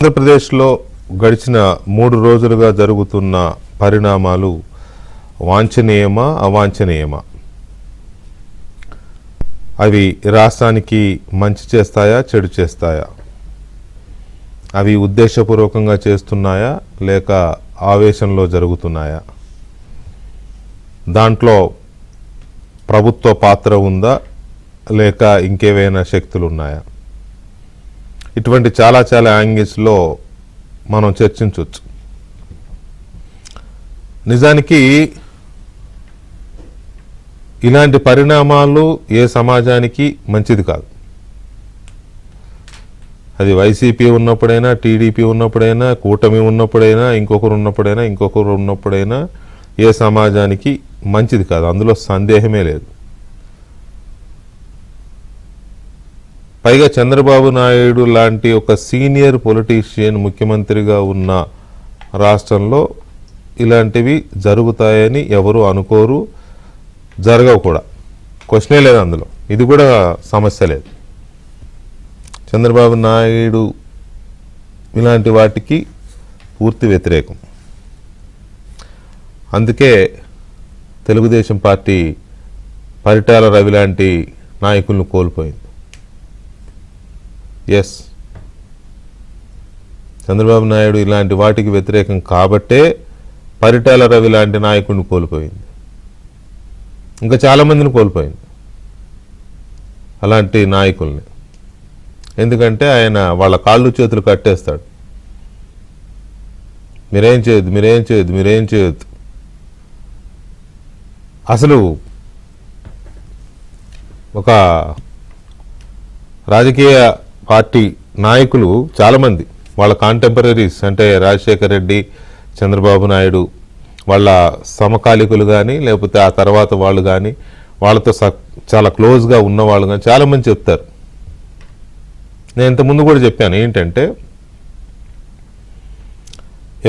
ఆంధ్రప్రదేశ్లో గడిచిన 3 రోజులుగా జరుగుతున్న పరిణామాలు వాంఛనీయమా అవాంఛనీయమా? అవి రాష్ట్రానికి మంచి చేస్తాయా చెడు చేస్తాయా? అవి ఉద్దేశపూర్వకంగా చేస్తున్నాయా లేక ఆవేశంలో జరుగుతున్నాయా? దాంట్లో ప్రభుత్వ పాత్ర ఉందా లేక ఇంకేవైనా శక్తులు ఉన్నాయా? ఇటువంటి చాలా యాంగిల్స్లో మనం చర్చించవచ్చు. నిజానికి ఇలాంటి పరిణామాలు ఏ సమాజానికి మంచిది కాదు. అది వైసీపీ ఉన్నప్పుడైనా, టీడీపీ ఉన్నప్పుడైనా, కూటమి ఉన్నప్పుడైనా, ఇంకొకరు ఉన్నప్పుడైనా ఏ సమాజానికి మంచిది కాదు, అందులో సందేహమే లేదు. పైగా చంద్రబాబు నాయుడు లాంటి ఒక సీనియర్ పొలిటీషియన్ ముఖ్యమంత్రిగా ఉన్న రాష్ట్రంలో ఇలాంటివి జరుగుతాయని ఎవరు అనుకోరు, జరగవు కూడా. క్వశ్చనే లేదు అందులో, ఇది కూడా సమస్య లేదు. చంద్రబాబు నాయుడు ఇలాంటి వాటికి పూర్తి వ్యతిరేకం. అందుకే తెలుగుదేశం పార్టీ పరిటాల రవి లాంటి నాయకులను కోల్పోయింది. ఎస్, చంద్రబాబు నాయుడు ఇలాంటి వాటికి వ్యతిరేకం కాబట్టే పరిటాల రవి లాంటి నాయకుడిని కోల్పోయింది. ఇంకా చాలామందిని కోల్పోయింది అలాంటి నాయకుల్ని. ఎందుకంటే ఆయన వాళ్ళ కాళ్ళు చేతులు కట్టేస్తాడు. మీరేం చేయొద్దు. అసలు ఒక రాజకీయ పార్టీ నాయకులు చాలామంది వాళ్ళ కాంటెంపరీస్ అంటే రాజశేఖర్ రెడ్డి, చంద్రబాబు నాయుడు వాళ్ళ సమకాలికులు కానీ లేకపోతే ఆ తర్వాత వాళ్ళు కానీ వాళ్ళతో చాలా క్లోజ్గా ఉన్నవాళ్ళు కానీ చాలామంది చెప్తారు. నేను ఇంతకుముందు కూడా చెప్పాను ఏంటంటే,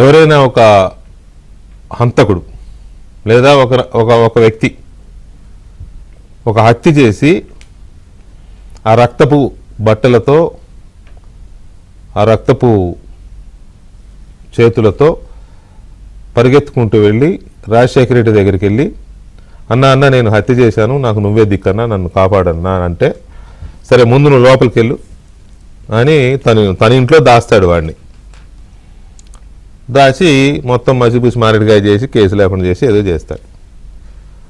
ఎవరైనా ఒక హంతకుడు లేదా ఒక వ్యక్తి ఒక హత్య చేసి ఆ రక్తపు బట్టలతో, ఆ రక్తపు చేతులతో పరిగెత్తుకుంటూ వెళ్ళి రాజశేఖర రెడ్డి దగ్గరికి వెళ్ళి, అన్న నేను హత్య చేశాను, నాకు నువ్వే దిక్కన్నా, నన్ను కాపాడన్నా అంటే, సరే ముందు నువ్వు లోపలికి వెళ్ళు అని తన ఇంట్లో దాస్తాడు. వాడిని దాచి మొత్తం మసిపూసి మారేడుకాయ చేసి కేసు లేకుండా చేసి ఏదో చేస్తాడు.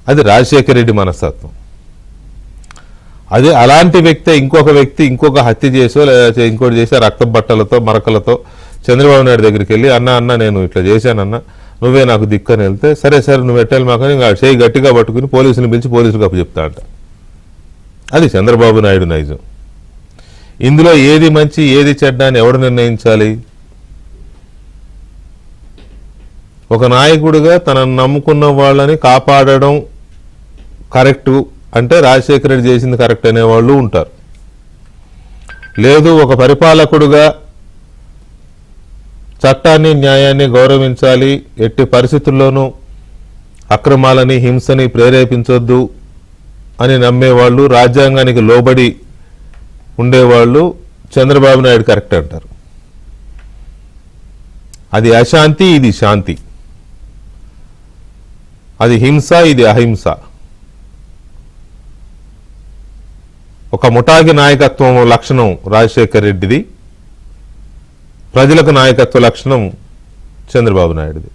అది రాజశేఖర రెడ్డి మనస్తత్వం. అదే అలాంటి వ్యక్తి ఇంకొక హత్య చేసో లేదా ఇంకోటి చేసి రక్త బట్టలతో మరకలతో చంద్రబాబు నాయుడు దగ్గరికి వెళ్ళి, అన్న నేను ఇట్లా చేశానన్నా, నువ్వే నాకు దిక్కని వెళ్తే, సరే నువ్వు ఎట్టాలి మాకని చేయి గట్టిగా పట్టుకుని పోలీసుని పిలిచి పోలీసులకు అప్పచెప్తా అంట. అది చంద్రబాబు నాయుడు నైజం. ఇందులో ఏది మంచి ఏది చెడ్డ అని ఎవడు నిర్ణయించాలి? ఒక నాయకుడిగా తనను నమ్ముకున్న వాళ్ళని కాపాడడం కరెక్టు అంటే రాజశేఖర రెడ్డి చేసింది కరెక్ట్ అనేవాళ్ళు ఉంటారు. లేదు, ఒక పరిపాలకుడుగా చట్టాన్ని న్యాయాన్ని గౌరవించాలి, ఎట్టి పరిస్థితుల్లోనూ అక్రమాలని హింసని ప్రేరేపించొద్దు అని నమ్మేవాళ్ళు, రాజ్యాంగానికి లోబడి ఉండేవాళ్ళు చంద్రబాబు నాయుడు కరెక్ట్ అంటారు. అది అశాంతి, ఇది శాంతి. అది హింస, ఇది అహింస. ఒక ముఠాకి నాయకత్వం లక్షణం రాజశేఖర్ రెడ్డిది, ప్రజలకు నాయకత్వ లక్షణం చంద్రబాబు నాయుడుది.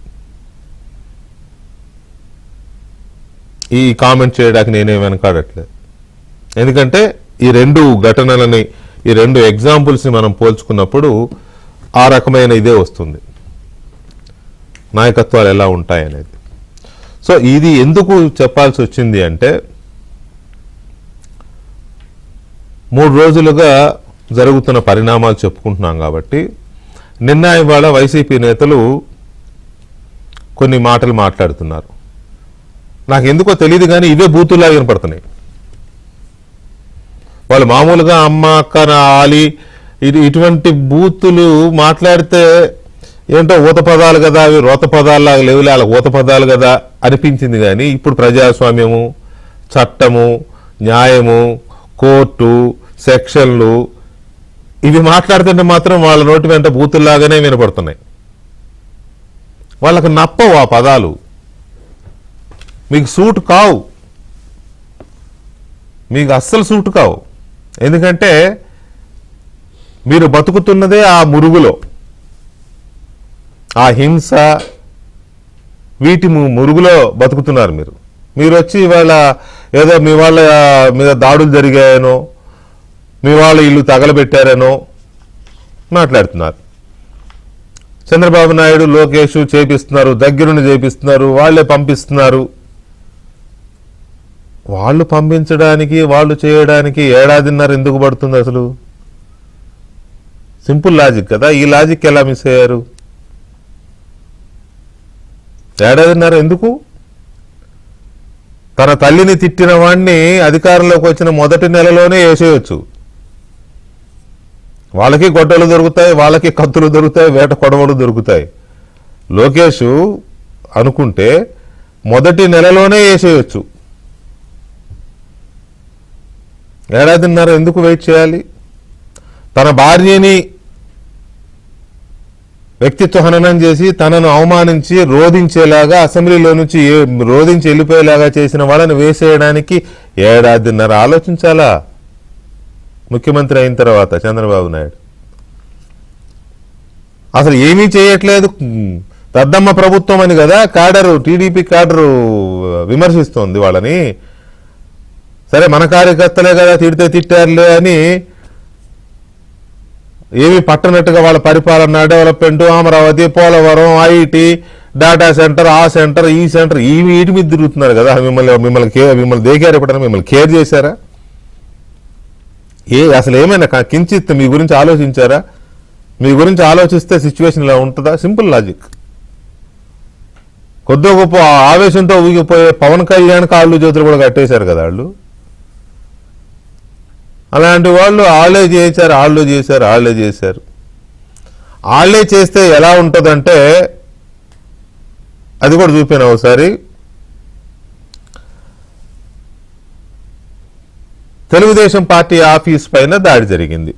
ఈ కామెంట్ చేయడానికి నేనేం వెనకాడట్లేదు. ఎందుకంటే ఈ రెండు ఘటనలని, ఈ రెండు ఎగ్జాంపుల్స్ని మనం పోల్చుకున్నప్పుడు ఆ రకమైన ఇదే వస్తుంది, నాయకత్వాలు ఎలా ఉంటాయనేది. సో ఇది ఎందుకు చెప్పాల్సి వచ్చింది అంటే, 3 రోజులుగా జరుగుతున్న పరిణామాలు చెప్పుకుంటున్నాం కాబట్టి, నిన్న ఇవాళ వైసీపీ నేతలు కొన్ని మాటలు మాట్లాడుతున్నారు. నాకు ఎందుకో తెలియదు కానీ ఇవే బూతుల్లా వినపడుతున్నాయి. వాళ్ళు మామూలుగా అమ్మ, అక్క, ఆలి ఇటువంటి బూతులు మాట్లాడితే ఏంటో ఊత పదాలు కదా, అవి రోత పదాల్లాగా లేవులే, అలా ఊత పదాలు కదా అనిపించింది. కానీ ఇప్పుడు ప్రజాస్వామ్యము, చట్టము, న్యాయము, కోర్టు, సెక్షన్లు ఇవి మాట్లాడుతుంటే మాత్రం వాళ్ళ నోటి వెంట బూతుల్లాగానే వినపడుతున్నాయి. వాళ్ళకు నప్పవు ఆ పదాలు, మీకు సూట్ కావు, మీకు అస్సలు సూట్ కావు. ఎందుకంటే మీరు బతుకుతున్నదే ఆ మురుగులో, ఆ హింస వీటి మురుగులో బతుకుతున్నారు మీరు. మీరు వచ్చి ఇవాళ ఏదో మీ వాళ్ళ మీద దాడులు జరిగాయనో, మీ వాళ్ళ ఇల్లు తగలబెట్టారనో మాట్లాడుతున్నారు. చంద్రబాబు నాయుడు, లోకేష్ చేపిస్తున్నారు, దగ్గరుండి చేపిస్తున్నారు, వాళ్లే పంపిస్తున్నారు. వాళ్ళు పంపించడానికి, వాళ్ళు చేయడానికి ఏడాదిన్నర ఎందుకు పడుతుంది అసలు? సింపుల్ లాజిక్ కదా. ఈ లాజిక్ ఎలా మిస్ అయ్యారు? ఏడాదిన్నర ఎందుకు? తన తల్లిని తిట్టిన వాడిని అధికారంలోకి వచ్చిన మొదటి నెలలోనే వేసేయచ్చు. వాళ్ళకి గొడ్డలు దొరుకుతాయి, వాళ్ళకి కత్తులు దొరుకుతాయి, వేట కొడవలు దొరుకుతాయి. లోకేష్ అనుకుంటే మొదటి నెలలోనే వేసేయచ్చు. ఏడాదిన్నర ఎందుకు వెయిట్ చేయాలి? తన భార్యని వ్యక్తిత్వ హననం చేసి, తనను అవమానించి, రోధించేలాగా, అసెంబ్లీలో నుంచి రోధించి వెళ్ళిపోయేలాగా చేసిన వాళ్ళని వేసేయడానికి ఏడాదిన్నర ఆలోచించాలా ముఖ్యమంత్రి అయిన తర్వాత చంద్రబాబు నాయుడు? అసలు ఏమీ చేయట్లేదు. దద్దమ్మ ప్రభుత్వం అని కదా కాడరు, టీడీపీ కాడరు విమర్శిస్తోంది వాళ్ళని. సరే మన కార్యకర్తలే కదా తిడితే తిట్టారులే అని ఏమి పట్టనట్టుగా వాళ్ళ పరిపాలన, development, Amaravati, Polavaram, IT, data centre, ఆ సెంటర్, ఈ సెంటర్, వీటి మీద తిరుగుతున్నారు కదా. మిమ్మల్ని దేకారు ఎప్పుడైనా? మిమ్మల్ని కేర్ చేశారా? అసలు ఏమైనా కించిత్ మీ గురించి ఆలోచించారా? మీ గురించి ఆలోచిస్తే సిచ్యువేషన్ ఇలా ఉంటుందా? Simple logic. కొద్దిగా గొప్ప ఆవేశంతో ఊగిపోయే పవన్ కళ్యాణ్ కాళ్ళు చేతులు కూడా కట్టేశారు కదా వాళ్ళు. అలాంటి వాళ్ళు వాళ్ళే చేశారు. వాళ్ళే చేస్తే ఎలా ఉంటుందంటే అది కూడా చూపాను ఒకసారి. తెలుగుదేశం పార్టీ ఆఫీస్ పైన దాడి జరిగింది.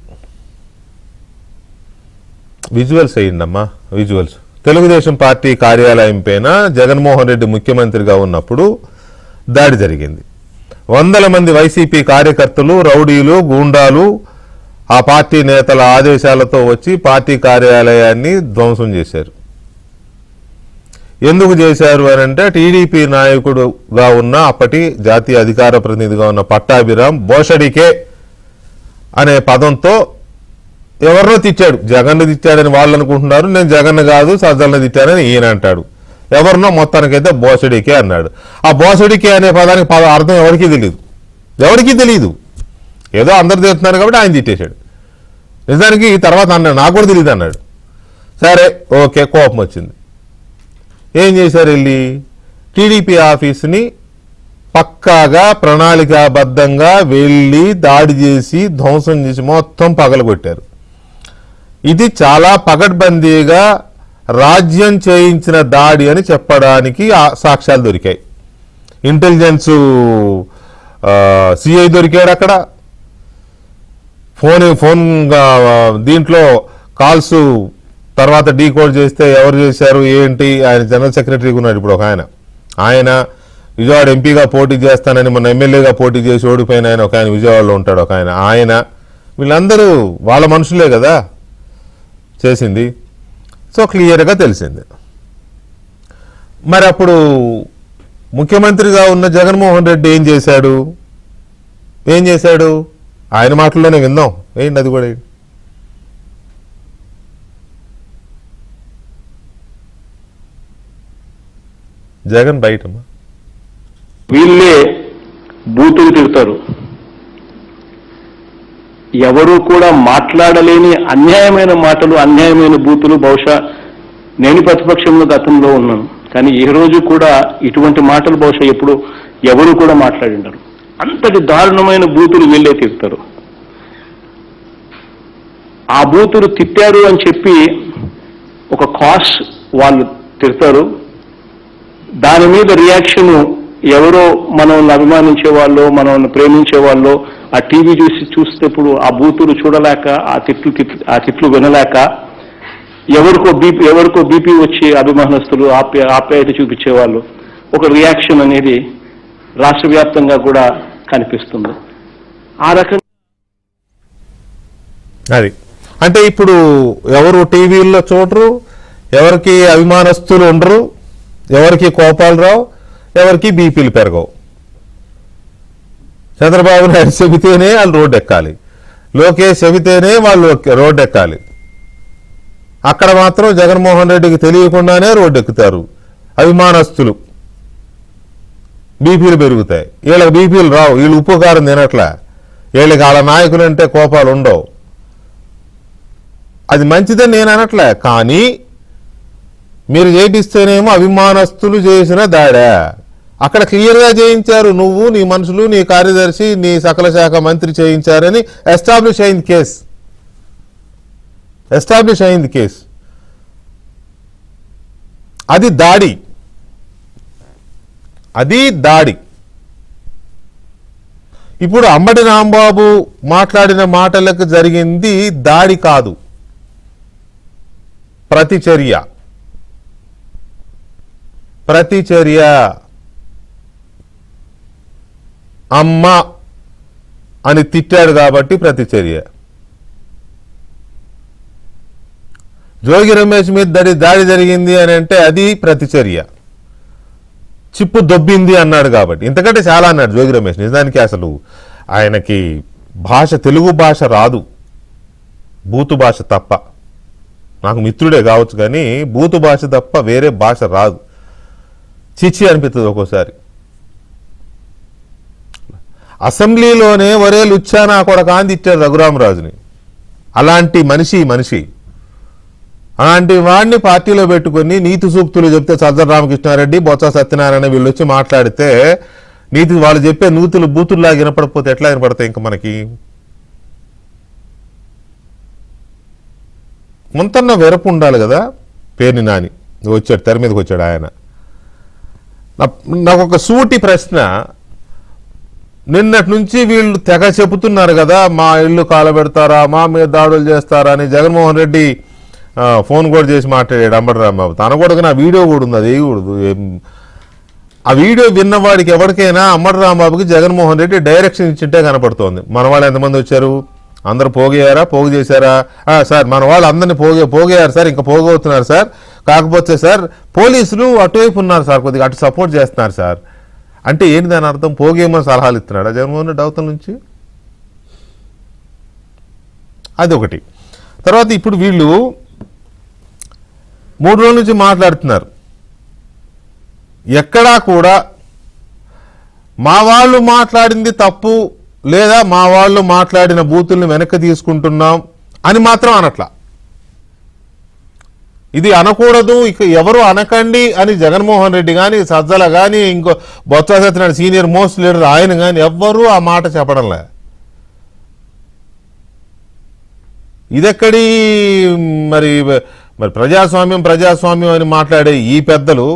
Visuals అయ్యిందమ్మా, visuals. తెలుగుదేశం పార్టీ కార్యాలయం పైన జగన్మోహన్ రెడ్డి ముఖ్యమంత్రిగా ఉన్నప్పుడు దాడి జరిగింది. 100 మంది వైసీపీ కార్యకర్తలు, రౌడీలు, గూండాలు ఆ పార్టీ నేతల ఆదేశాలతో వచ్చి పార్టీ కార్యాలయాన్ని ధ్వంసం చేశారు. ఎందుకు చేశారు అని అంటే, టీడీపీ నాయకుడుగా ఉన్న అప్పటి జాతీయ అధికార ప్రతినిధిగా ఉన్న పట్టాభిరామ్ బోషడికే అనే పదంతో ఎవరినో తిట్టాడు. జగన్ను తిట్టాడని వాళ్ళు అనుకుంటున్నారు. నేను జగన్ కాదు సజ్జలను తిట్టానని ఈయన అంటాడు. ఎవరినో మొత్తానికైతే బోసడికే అన్నాడు. ఆ బోసడికే అనే పదానికి అర్థం ఎవరికీ తెలియదు. ఏదో అందరు తెలుస్తున్నారు కాబట్టి ఆయన తిట్టేశాడు. నిజానికి తర్వాత అన్నాడు, నాకు కూడా తెలియదు అన్నాడు. సరే ఓకే, కోపం వచ్చింది. ఏం చేశారు? వెళ్ళి టీడీపీ ఆఫీసుని పక్కాగా ప్రణాళికాబద్ధంగా వెళ్ళి దాడి చేసి ధ్వంసం చేసి మొత్తం పగలగొట్టారు. ఇది చాలా పగడ్బందీగా రాజ్యం చేయించిన దాడి అని చెప్పడానికి సాక్ష్యాలు దొరికాయి. ఇంటెలిజెన్స్ సిఐ దొరికాడు అక్కడ. ఫోన్ దీంట్లో కాల్స్ తర్వాత డీకోడ్ చేస్తే ఎవరు చేశారు ఏంటి, ఆయన జనరల్ సెక్రటరీగా ఉన్నాడు ఇప్పుడు ఒక ఆయన విజయవాడ ఎంపీగా పోటీ చేస్తానని మొన్న ఎమ్మెల్యేగా పోటీ చేసి ఓడిపోయిన ఆయన ఒక ఆయన విజయవాడలో ఉంటాడు ఒక ఆయన వీళ్ళందరూ వాళ్ళ మనుషులే కదా చేసింది. సో క్లియర్గా తెలిసింది. మరి అప్పుడు ముఖ్యమంత్రిగా ఉన్న జగన్మోహన్ రెడ్డి ఏం చేశాడు? ఆయన మాటల్లోనే విందాం. ఏంటి అది కూడా? జగన్ బయటమ్మా వీళ్ళే బూతులు తిడతారు. ఎవరు కూడా మాట్లాడలేని అన్యాయమైన మాటలు, అన్యాయమైన బూతులు. బహుశా నేను ప్రతిపక్షంలో గతంలో ఉన్నాను, కానీ ఏ రోజు కూడా ఇటువంటి మాటలు బహుశా ఎప్పుడు ఎవరు కూడా మాట్లాడిండరు. అంతటి దారుణమైన బూతులు వీళ్ళే తిడతారు. ఆ బూతులు తిట్టారు అని చెప్పి ఒక కాస్ వాళ్ళు తిడతారు. దాని మీద రియాక్షను ఎవరో మనల్ని అభిమానించే వాళ్ళు, మనల్ని ప్రేమించే వాళ్ళు, ఆ టీవీ చూసేటప్పుడు ఆ బూతులు చూడలేక ఆ తిట్లు వినలేక ఎవరికో బీపీ వచ్చి అభిమానస్తులు ఆప్యాయత చూపించేవాళ్ళు ఒక రియాక్షన్ అనేది రాష్ట్ర వ్యాప్తంగా కూడా కనిపిస్తుంది. ఆ రకంగా అది అంటే ఇప్పుడు ఎవరు టీవీల్లో చూడరు, ఎవరికి అభిమానస్తులు ఉండరు, ఎవరికి కోపాలు రావు, ఎవరికి బీపీలు పెరగవు. చంద్రబాబు నాయుడు చెబితేనే వాళ్ళు రోడ్డు ఎక్కాలి, లోకేష్ చెబితేనే వాళ్ళు రోడ్డు ఎక్కాలి. అక్కడ మాత్రం జగన్మోహన్ రెడ్డికి తెలియకుండానే రోడ్డు ఎక్కుతారు అభిమానస్తులు. బీపీలు పెరుగుతాయి. వీళ్ళకి బీపీలు రావు, వీళ్ళు ఉప్పు కారం తినట్లా, వీళ్ళకి వాళ్ళ నాయకులు అంటే కోపాలు ఉండవు. అది మంచిదని నేను అనట్లే, కానీ మీరు చేపిస్తేనేమో అభిమానస్తులు చేసిన దాడా. అక్కడ క్లియర్గా చేయించారు, నువ్వు నీ మనుషులు నీ కార్యదర్శి నీ సకల శాఖ మంత్రి చేయించారని ఎస్టాబ్లిష్ అయింది కేసు. ఎస్టాబ్లిష్ అయింది కేసు. అది దాడి, అది దాడి. ఇప్పుడు అంబటి రాంబాబు మాట్లాడిన మాటలకు జరిగింది దాడి కాదు, ప్రతిచర్య. ప్రతిచర్య. అమ్మ అని తిట్టాడు కాబట్టి ప్రతిచర్య. జోగి రమేష్ మీద దాడి జరిగింది అని అంటే అది ప్రతిచర్య. చిప్పు దొబ్బింది అన్నాడు కాబట్టి, ఇంతకంటే చాలా అన్నాడు జోగి రమేష్. నిజానికి అసలు ఆయనకి భాష, తెలుగు భాష రాదు, బూతు భాష తప్ప. నాకు మిత్రుడే కావచ్చు కానీ బూతు భాష తప్ప వేరే భాష రాదు. చిచ్చి అనిపిస్తుంది ఒక్కోసారి. అసెంబ్లీలోనే ఒరే లుచ్చా నా కొడకా అని తిట్టారు రఘురామరాజుని. అలాంటి మనిషి అలాంటి వాడిని పార్టీలో పెట్టుకుని నీతి సూక్తులు చెప్తే సజ్జల రామకృష్ణారెడ్డి, బొత్స సత్యనారాయణ వీళ్ళు వచ్చి మాట్లాడితే నీతి వాళ్ళు చెప్పే నూతులు బూతుల్లా వినపడకపోతే ఎట్లా వినపడతాయి? ఇంకా మనకి ముంతన్న వెరపు ఉండాలి కదా. పేర్ని నాని వచ్చాడు, తెర మీదకి వచ్చాడు ఆయన. నాకు ఒక సూటి ప్రశ్న. నిన్నటి నుంచి వీళ్ళు తెగ చెబుతున్నారు కదా, మా ఇల్లు కాలబెడతారా, మా మీద దాడులు చేస్తారా అని. జగన్మోహన్ రెడ్డి ఫోన్ కూడా చేసి మాట్లాడాడు అంబటి రాంబాబు. తన కూడా నా వీడియో కూడా ఉంది, అది వేయకూడదు. ఆ వీడియో విన్నవాడికి ఎవరికైనా అంబటి రాంబాబుకి జగన్మోహన్ రెడ్డి డైరెక్షన్ ఇచ్చింటే కనపడుతోంది. మన వాళ్ళు ఎంతమంది వచ్చారు, అందరూ పోగేయారా, పోగు చేశారా? సార్ మన వాళ్ళు అందరినీ పోగేయారు సార్, ఇంకా పోగవుతున్నారు సార్. కాకపోతే సార్ పోలీసులు అటువైపు ఉన్నారు సార్, కొద్దిగా అటు సపోర్ట్ చేస్తున్నారు సార్ అంటే ఏంటి దాని అర్థం? పోగేయమని సలహాలు ఇస్తున్నాడా జగన్మోహన్ రెడ్డి అవతల నుంచి? అదొకటి. తర్వాత ఇప్పుడు వీళ్ళు 3 రోజుల నుంచి మాట్లాడుతున్నారు. ఎక్కడా కూడా మా వాళ్ళు మాట్లాడింది తప్పు లేదా మా వాళ్ళు మాట్లాడిన బూతుల్ని వెనక్కి తీసుకుంటున్నాం అని మాత్రం అనట్లా. ఇది అనకూడదు, ఇక ఎవరు అనకండి అని జగన్మోహన్ రెడ్డి కానీ, సజ్జల కానీ, ఇంకో Botsa Satyanarayana senior most leader ఆయన కానీ ఎవ్వరూ ఆ మాట చెప్పడంలే. ఇదెక్కడి మరి ప్రజాస్వామ్యం అని మాట్లాడే ఈ పెద్దలు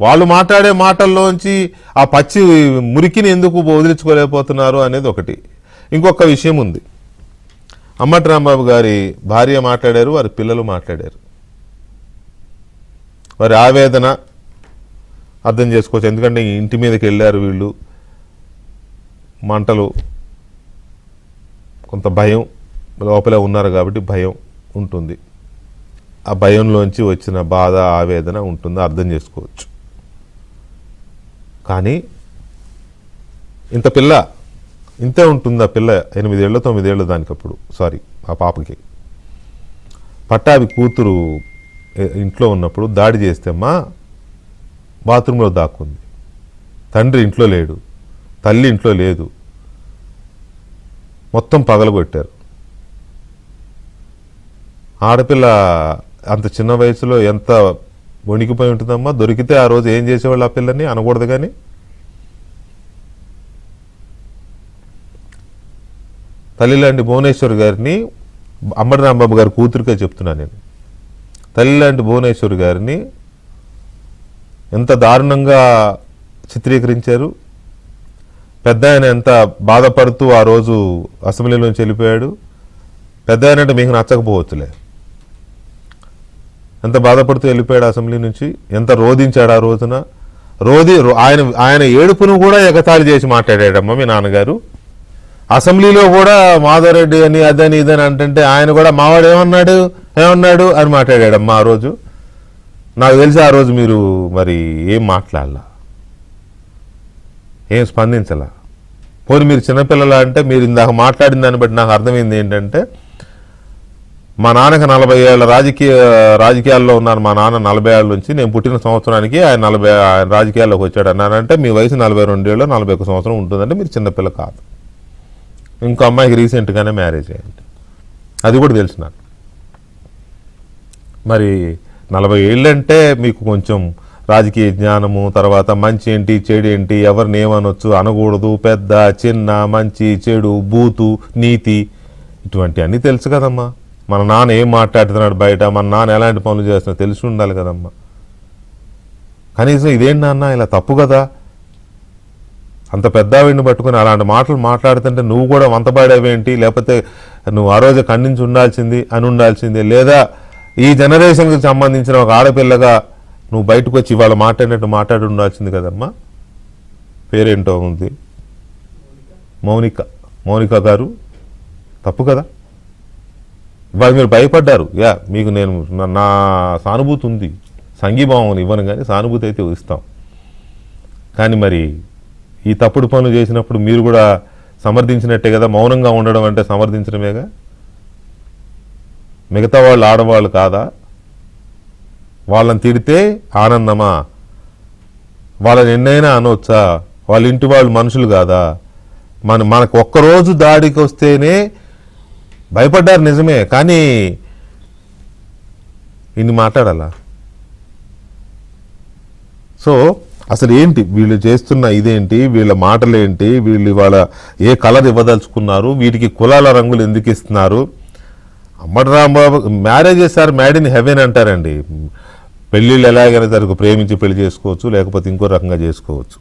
వాళ్ళు మాట్లాడే మాటల్లోంచి ఆ పచ్చి మురికిని ఎందుకు వదిలించుకోలేకపోతున్నారు అనేది ఒకటి. ఇంకొక విషయం ఉంది. అంబటి రాంబాబు గారి భార్య మాట్లాడారు, వారి పిల్లలు మాట్లాడారు. వారి ఆవేదన అర్థం చేసుకోవచ్చు. ఎందుకంటే ఇంటి మీదకి వెళ్ళారు వీళ్ళు, మంటలు, కొంత భయం లోపలే ఉన్నారు కాబట్టి భయం ఉంటుంది. ఆ భయంలోంచి వచ్చిన బాధ ఆవేదన ఉంటుంది, అర్థం చేసుకోవచ్చు. కానీ ఇంతే ఉంటుంది ఆ పిల్ల. 8 ఏళ్ళు 9 ఏళ్ళు దానికప్పుడు, సారీ ఆ పాపకి. పట్టాభి కూతురు ఇంట్లో ఉన్నప్పుడు దాడి చేస్తే అమ్మా బాత్రూంలో దాక్కుంది. తండ్రి ఇంట్లో లేడు, తల్లి ఇంట్లో లేదు, మొత్తం పగలగొట్టారు. ఆడపిల్ల అంత చిన్న వయసులో ఎంత వణికిపోయి ఉంటుందమ్మా. దొరికితే ఆ రోజు ఏం చేసేవాళ్ళు ఆ పిల్లని అనకూడదు. కానీ తల్లిలాంటి భువనేశ్వర్ గారిని, అంబటి రాంబాబు గారి కూతురికే చెప్తున్నాను నేను, తల్లిలాంటి భువనేశ్వర్ గారిని ఎంత దారుణంగా చిత్రీకరించారు. పెద్ద ఆయన ఎంత బాధపడుతూ ఆ రోజు అసెంబ్లీలోంచి వెళ్ళిపోయాడు. పెద్ద ఆయన అంటే మీకు నచ్చకపోవచ్చులే, ఎంత బాధపడుతూ వెళ్ళిపోయాడు అసెంబ్లీ నుంచి, ఎంత రోధించాడు ఆ రోజున. ఆయన ఏడుపును కూడా ఎగతాళి చేసి మాట్లాడాడమ్మా మీ నాన్నగారు. అసెంబ్లీలో కూడా మాధవరెడ్డి అని అదని ఇదని అంటే ఆయన కూడా మావాడు ఏమన్నాడు అని మాట్లాడాడమ్మా ఆ రోజు. నాకు తెలిసి ఆ రోజు మీరు మరి ఏం మాట్లాడలా, ఏం స్పందించలా. పోనీ మీరు చిన్నపిల్లల అంటే మీరు ఇందాక మాట్లాడిన దాన్ని బట్టి నాకు అర్థమైంది ఏంటంటే, మా నాన్నకి 40 ఏళ్ళ రాజకీయాల్లో ఉన్నారు. మా నాన్న 40 ఏళ్ళ నుంచి, నేను పుట్టిన సంవత్సరానికి ఆయన రాజకీయాల్లోకి వచ్చాడు అన్నారంటే మీ వయసు 42 ఏళ్ళు 41 సంవత్సరం ఉంటుందంటే మీరు చిన్నపిల్ల కాదు. ఇంకో అమ్మాయికి రీసెంట్గానే మ్యారేజ్ అయ్యింది, అది కూడా తెలుసు నాకు. మరి 40 ఏళ్ళంటే మీకు కొంచెం రాజకీయ జ్ఞానము, తర్వాత మంచి ఏంటి చెడు ఏంటి, ఎవరిని ఏమనొచ్చు అనకూడదు, పెద్ద చిన్న మంచి చెడు బూతు నీతి ఇటువంటి అన్నీ తెలుసు కదమ్మా. మన నాన్న ఏం మాట్లాడుతున్నాడు బయట, మన నాన్న ఎలాంటి పనులు చేస్తున్నా తెలిసి ఉండాలి కదమ్మా. కనీసం ఇదేంటి నాన్న ఇలా తప్పు కదా, అంత పెద్దావిడిని పట్టుకుని అలాంటి మాటలు మాట్లాడుతుంటే నువ్వు కూడా వంతపాడేవేంటి, లేకపోతే నువ్వు ఆ రోజు ఖండించి ఉండాల్సిందే, లేదా ఈ జనరేషన్కి సంబంధించిన ఒక ఆడపిల్లగా నువ్వు బయటకు వచ్చి ఇవాళ మాట్లాడినట్టు మాట్లాడి ఉండాల్సింది కదమ్మా. పేరేంటో ఉంది, మౌనిక గారు, తప్పు కదా. ఇవాళ మీరు భయపడ్డారు. మీకు నేను నా సానుభూతి ఉంది, సంఘీభావం ఇవ్వను కానీ సానుభూతి అయితే ఇస్తాం. కానీ మరి ఈ తప్పుడు పనులు చేసినప్పుడు మీరు కూడా సమర్థించినట్టే కదా. మౌనంగా ఉండడం అంటే సమర్థించడమేగా. మిగతా వాళ్ళు ఆడవాళ్ళు కాదా? వాళ్ళని తిడితే ఆనందమా? వాళ్ళని ఎన్నైనా అనొచ్చా? వాళ్ళ ఇంటి వాళ్ళు మనుషులు కాదా? మనకు ఒక్కరోజు దాడికి వస్తేనే భయపడ్డారు నిజమే, కానీ ఇన్ని మాట్లాడాలా? సో అసలు ఏంటి వీళ్ళు చేస్తున్న ఇదేంటి, వీళ్ళ మాటలేంటి, వీళ్ళు ఇవాళ ఏ కలర్ ఇవ్వదలుచుకున్నారు, వీటికి కులాల రంగులు ఎందుకు ఇస్తున్నారు? అమ్మటి రాంబాబు మ్యారేజ్ చేశారు, మ్యాడ్ ఇన్ హెవెన్ అంటారండి. పెళ్ళిళ్ళు ఎలాగైనా సరికి ప్రేమించి పెళ్లి చేసుకోవచ్చు, లేకపోతే ఇంకో రకంగా చేసుకోవచ్చు.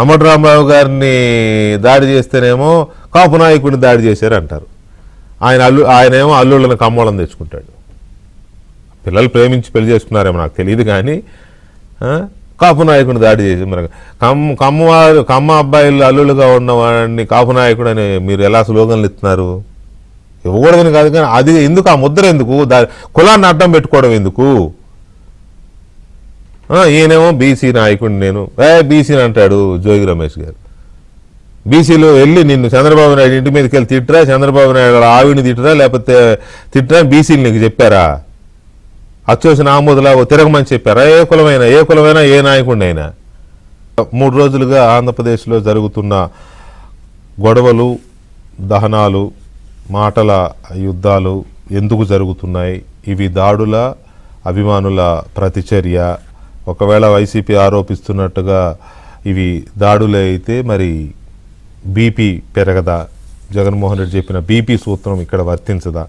అమ్మటి రాంబాబు గారిని దాడి చేస్తేనేమో కాపు నాయకుడిని దాడి చేశారు అంటారు. ఆయనేమో అల్లుళ్ళని కమ్మోళ్ళని తెచ్చుకుంటాడు. పిల్లలు ప్రేమించి పెళ్లి చేసుకున్నారేమో నాకు తెలియదు, కానీ కాపు నాయకుడిని దాడి చేసి మరి కమ్మ అబ్బాయిలు అల్లుళ్ళుగా ఉన్నవాడిని కాపు నాయకుడు అని మీరు ఎలా స్లోగన్లు ఇస్తున్నారు? ఇవ్వకూడదని కాదు, కానీ అది ఎందుకు, ఆ ముద్ర ఎందుకు, కులాన్ని అడ్డం పెట్టుకోవడం ఎందుకు? ఈయనేమో బీసీ నాయకుడిని నేను బీసీని అంటాడు జోగి రమేష్ గారు. బీసీలో వెళ్ళి నిన్ను చంద్రబాబు నాయుడు ఇంటి మీదకి వెళ్ళి తిట్టరా, చంద్రబాబు నాయుడు ఆవిని తిట్టరా, లేకపోతే తిట్టరా బీసీలు నీకు చెప్పారా? అచ్చోసిన ఆమోదులా తిరగమని చెప్పారా? ఏ కులమైనా ఏ నాయకుడినైనా. 3 రోజులుగా ఆంధ్రప్రదేశ్లో జరుగుతున్న గొడవలు, దహనాలు, మాటల యుద్ధాలు ఎందుకు జరుగుతున్నాయి? ఇవి దాడుల, అభిమానుల ప్రతిచర్య? ఒకవేళ వైసీపీ ఆరోపిస్తున్నట్టుగా ఇవి దాడులే అయితే మరి బీపీ పెరగదా? జగన్మోహన్ రెడ్డి చెప్పిన బీపీ సూత్రం ఇక్కడ వర్తించదా?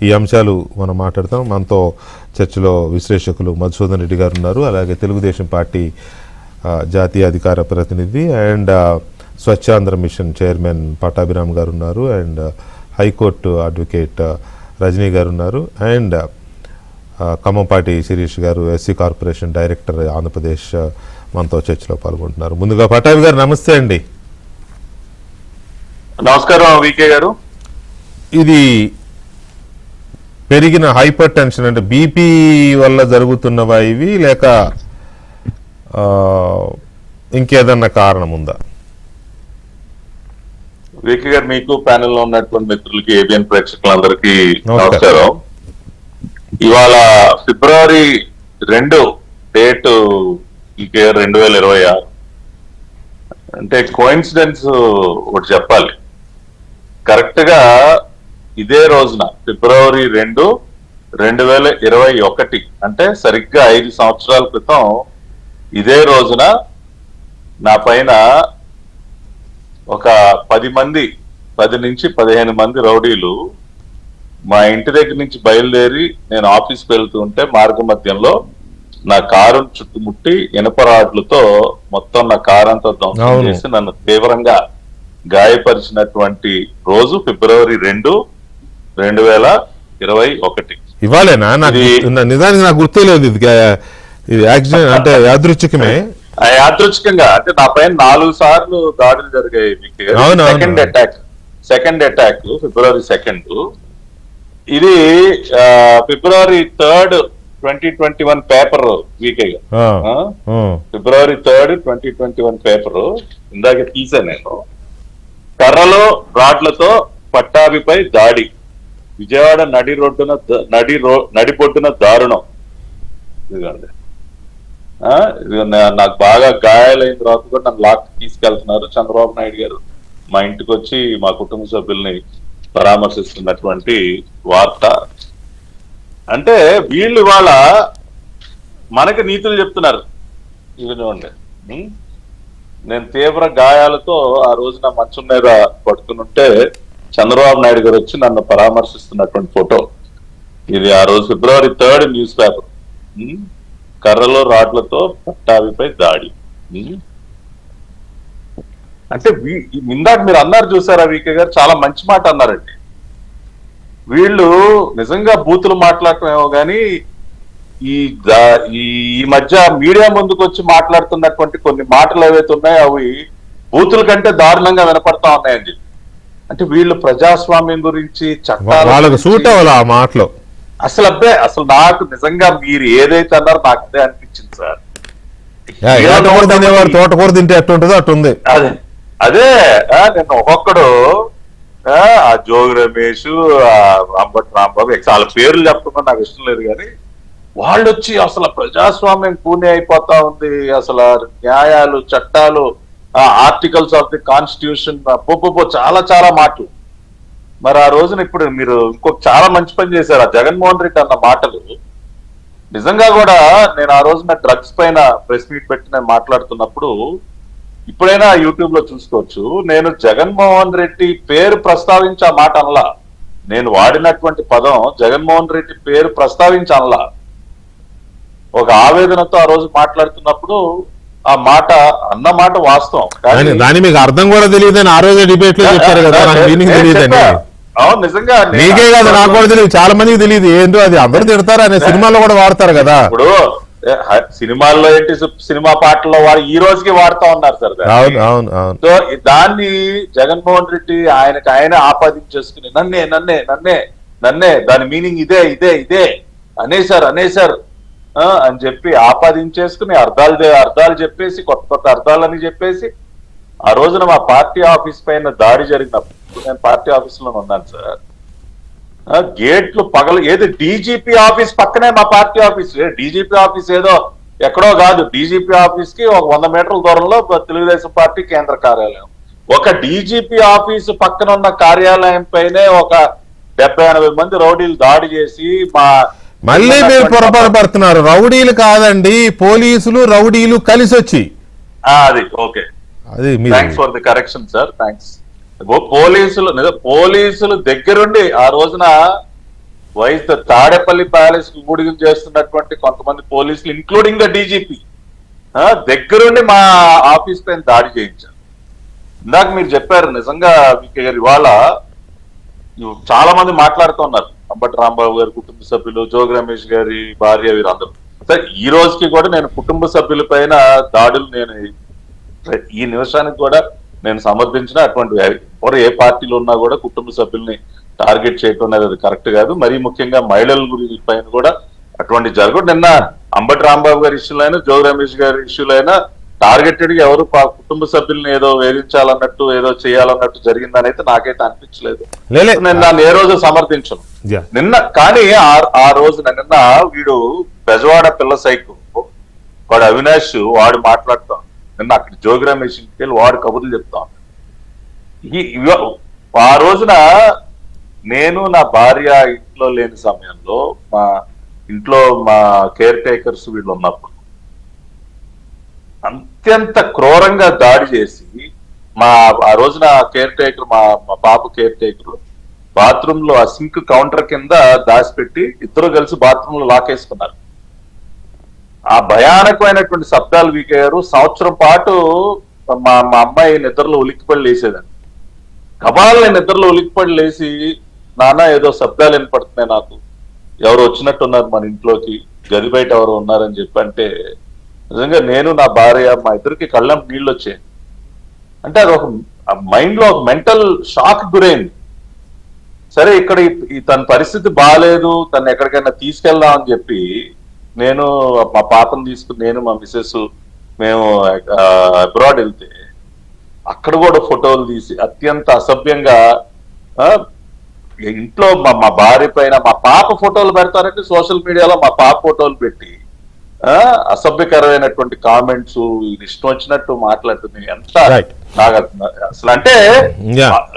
ఈ అంశాలు మనం మాట్లాడతాం. మనతో చర్చలో విశ్లేషకులు మధుసూదన్ రెడ్డి గారు ఉన్నారు, అలాగే తెలుగుదేశం పార్టీ జాతీయ అధికార ప్రతినిధి అండ్ స్వచ్ఛాంధ్ర మిషన్ చైర్మన్ పట్టాభిరామ్ గారు ఉన్నారు, అండ్ హైకోర్టు అడ్వకేట్ రజనీ గారు ఉన్నారు, అండ్ ఖమ్మంపాటి శిరీష్ గారు ఎస్సీ కార్పొరేషన్ డైరెక్టర్ ఆంధ్రప్రదేశ్ మనతో చర్చలో పాల్గొంటున్నారు. ముందుగా పట్టాభి గారు నమస్తే అండి. నమస్కారం వికే గారు. ఇది పెరిగిన హైపర్ టెన్షన్ అంటే బీపీ వల్ల జరుగుతున్నవా ఇవి, లేక ఇంకేదన్నా కారణం ఉందా? వికే గారు, మీకు ప్యానెల్ లో ఉన్నటువంటి మిత్రులకి, ఏబిఎన్ ప్రేక్షకులందరికీ నమస్కారం. ఇవాళ ఫిబ్రవరి 2 డేట్ 2026. అంటే కోయిన్సిడెన్స్ ఒకటి చెప్పాలి. కరెక్ట్ గా ఇదే రోజున ఫిబ్రవరి 2, 2021 అంటే సరిగ్గా 5 సంవత్సరాల క్రితం ఇదే రోజున నా పైన ఒక 10 నుంచి 15 మంది రౌడీలు మా ఇంటి దగ్గర నుంచి బయలుదేరి నేను ఆఫీస్కి వెళ్తూ ఉంటే మార్గ మధ్యంలో నా కారును చుట్టుముట్టి ఇనుప రాడ్లతో మొత్తం నా కారు అంతా ధ్వంసం అవును. చేసి నన్ను తీవ్రంగా గాయపరిచినటువంటి రోజు ఫిబ్రవరి 2, 2021. ఇవాళేనా? నాకు నిజానికి నాకు గుర్తే లేదు ఇది యాక్సిడెంట్ అంటే యాదృచ్ఛికమే. యాదృచ్ఛికంగా అంటే నా పైన 4 సార్లు దాడులు జరిగాయి. సెకండ్ అటాక్ ఫిబ్రవరి 2. ఇది ఫిబ్రవరి 3, 2021 పేపర్ వీకేగా. ఫిబ్రవరి 3, 2021 పేపర్ ఇందాక తీసాను నేను. కర్రలో రాడ్లతో పట్టాభిపై దాడి, విజయవాడ నడిబొడ్డున దారుణం. ఇదిగోండి. ఇది నాకు బాగా గాయాలైన తర్వాత కూడా నన్ను లాక్ తీసుకెళ్తున్నారు. చంద్రబాబు నాయుడు గారు మా ఇంటికి వచ్చి మా కుటుంబ సభ్యుల్ని పరామర్శిస్తున్నటువంటి వార్త. అంటే వీళ్ళు ఇవాళ మనకి నీతులు చెప్తున్నారు. ఇవి చూడండి. నేను తీవ్ర గాయాలతో ఆ రోజు నా మంచం మీద పడుకుని ఉంటే చంద్రబాబు నాయుడు గారు వచ్చి నన్ను పరామర్శిస్తున్నటువంటి ఫోటో ఇది. ఆ రోజు ఫిబ్రవరి 3 న్యూస్ పేపర్. కర్రలో రాడ్లతో పట్టాభిపై దాడి. అంటే ఇందాక మీరు అన్నారు చూసారా వీకే గారు, చాలా మంచి మాట అన్నారండి. వీళ్ళు నిజంగా బూతులు మాట్లాడటం ఏమో గానీ ఈ మధ్య మీడియా ముందుకు వచ్చి మాట్లాడుతున్నటువంటి కొన్ని మాటలు ఏవైతే ఉన్నాయో అవి బూతుల కంటే దారుణంగా వినపడతా ఉన్నాయని చెప్పి. అంటే వీళ్ళు ప్రజాస్వామ్యం గురించి వాళ్ళకి సూట్ అవ్వాలి ఆ మాటలు. అసలు నాకు నిజంగా మీరు ఏదైతే అన్నారో నాకు అదే అనిపించింది సార్. తోటకూర తింటే ఎట్టుంటుందో అట్టుంది. అదే నేను ఒక్కొక్కడు ఆ జోగి రమేష్, అంబటి రాంబాబు, చాలా పేర్లు చెప్పడం నాకు ఇష్టం లేదు కానీ వాళ్ళు వచ్చి అసలు ప్రజాస్వామ్యం కూనే అయిపోతా ఉంది, అసలు న్యాయాలు చట్టాలు ఆర్టికల్స్ ఆఫ్ ది కాన్స్టిట్యూషన్ చాలా చాలా మాటలు. మరి ఆ రోజున ఇప్పుడు మీరు ఇంకొక చాలా మంచి పని చేశారు. ఆ జగన్మోహన్ రెడ్డి అన్న మాటలు నిజంగా కూడా నేను ఆ రోజున డ్రగ్స్ పైన ప్రెస్ మీట్ పెట్టి నేను మాట్లాడుతున్నప్పుడు ఇప్పుడైనా యూట్యూబ్ లో చూసుకోవచ్చు. నేను జగన్మోహన్ రెడ్డి పేరు ప్రస్తావించి ఆ మాట అనలా. నేను వాడినటువంటి పదం జగన్మోహన్ రెడ్డి పేరు ప్రస్తావించి అనలా. ఒక ఆవేదనతో ఆ రోజు మాట్లాడుతున్నప్పుడు ఆ మాట అన్న మాట వాస్తవం. దాని మీకు అర్థం కూడా తెలియదని ఆ రోజు డిబేట్ లో చెప్పారు కదా, మీనింగ్ తెలియదని. అవును, నిజంగా మీకే కాదు, నాకు కూడా తెలియదు, చాలా మందికి తెలియదు. ఏంటో అది అందరూ తిడతారు అనే సినిమాలో కూడా వాడతారు కదా. ఇప్పుడు సినిమాల్లో ఏంటి, సినిమా పాటల్లో ఈ రోజుకి వాడుతా ఉన్నారు సార్. అవును అవును అవును. సో దాన్ని జగన్మోహన్ రెడ్డి ఆయన ఆపాదించేసుకుని నన్నే నన్నే నన్నే నన్నే దాని మీనింగ్ ఇదే ఇదే ఇదే అనేసారు అని చెప్పి ఆపాదించేసుకుని అర్థాలు చెప్పేసి కొత్త అర్థాలని చెప్పేసి ఆ రోజున మా పార్టీ ఆఫీస్ పైన దాడి జరిగినప్పుడు నేను పార్టీ ఆఫీస్ లో ఉన్నాను సార్. గేట్లు ఏది డీజీపీ ఆఫీస్ పక్కనే మా పార్టీ ఆఫీస్. డీజీపీ ఆఫీస్ ఏదో ఎక్కడో కాదు, డీజీపీ ఆఫీస్ కి ఒక 100 మీటర్ల దూరంలో తెలుగుదేశం పార్టీ కేంద్ర కార్యాలయం. ఒక డీజీపీ ఆఫీసు పక్కన ఉన్న కార్యాలయం పైనే ఒక 70-80 మంది రౌడీలు దాడి చేసి మళ్ళీ మీరు పొరపాటు పడుతున్నారు. రౌడీలు కాదండి, పోలీసులు రౌడీలు కలిసి వచ్చి. అది okay, thanks for the correction sir, thanks. పోలీసులు దగ్గరుండి ఆ రోజున తాడేపల్లి ప్యాలెస్ కు ఊడిగం చేస్తున్నటువంటి కొంతమంది పోలీసులు ఇంక్లూడింగ్ ద డీజీపీ దగ్గరుండి మా ఆఫీస్ పైన దాడి చేయించారు. ఇందాక మీరు చెప్పారు నిజంగా ఇవాళ చాలా మంది మాట్లాడుతున్నారు. అంబటి రాంబాబు గారి కుటుంబ సభ్యులు, జోగి రమేష్ గారి భార్య, వీరందరూ. సార్ ఈ రోజుకి కూడా నేను కుటుంబ సభ్యుల పైన దాడులు నేను ఈ నిమిషానికి కూడా నేను సమర్థించిన అటువంటి ఎవరు ఏ పార్టీలో ఉన్నా కూడా కుటుంబ సభ్యుల్ని టార్గెట్ చేయటం అనేది అది కరెక్ట్ కాదు. మరీ ముఖ్యంగా మహిళల గురించి పైన కూడా అటువంటి జరగదు. నిన్న అంబటి రాంబాబు గారి ఇష్యూలో అయినా, జోగి రమేష్ గారి ఇష్యూలో అయినా టార్గెటెడ్ గా ఎవరు కుటుంబ సభ్యుల్ని ఏదో వేధించాలన్నట్టు ఏదో చేయాలన్నట్టు జరిగిందని అయితే నాకైతే అనిపించలేదు. నేను దాన్ని ఏ రోజు సమర్థించను. నిన్న కానీ ఆ రోజు నిన్న వీడు బెజవాడ పిల్ల సైకు వాడు అవినాష్ వాడు మాట్లాడుతాం నిన్న అక్కడ జోగి రమేష్ ఇంటికి వెళ్ళి వాడు కబుర్లు చెప్తాం. ఆ రోజున నేను నా భార్య ఇంట్లో లేని సమయంలో మా ఇంట్లో మా కేర్ టేకర్స్ వీళ్ళు ఉన్నప్పుడు అత్యంత క్రూరంగా దాడి చేసి ఆ రోజున కేర్ టేకర్ మా పాప కేర్ టేకర్ బాత్రూమ్ లో ఆ సింక్ కౌంటర్ కింద దాచిపెట్టి ఇద్దరు కలిసి బాత్రూమ్ లో లాకేసుకున్నారు. ఆ భయానకమైనటువంటి శబ్దాలు వీకే గారు సంవత్సరం పాటు మా మా అమ్మాయి నిద్రలో ఉలిక్కిపడి లేసేదండి. కబాలని నిద్రలో ఉలిక్కిపడి లేచి, నాన్న ఏదో శబ్దాలు వినపడుతున్నాయి, నాకు ఎవరు వచ్చినట్టున్నారు మన ఇంట్లోకి, గది బయట ఎవరు ఉన్నారని చెప్పి అంటే నిజంగా నేను నా భార్య మా ఇద్దరికి కళ్ళం నీళ్ళు వచ్చాయి. అంటే అది ఒక మైండ్ లో ఒక మెంటల్ షాక్ గురైంది. సరే ఇక్కడ తన పరిస్థితి బాగాలేదు, తను ఎక్కడికైనా తీసుకెళ్దాం అని చెప్పి నేను మా పాపను తీసుకుని నేను మా మిసెస్ మేము అబ్రాడ్ వెళ్తే అక్కడ కూడా ఫోటోలు తీసి అత్యంత అసభ్యంగా ఇంట్లో మా భార్య పైన మా పాప ఫోటోలు పెడతారంటే సోషల్ మీడియాలో మా పాప ఫోటోలు పెట్టి అసభ్యకరమైనటువంటి కామెంట్స్ ఇష్టం వచ్చినట్టు మాట్లాడుతుంది. ఎంత నాకు అసలు అంటే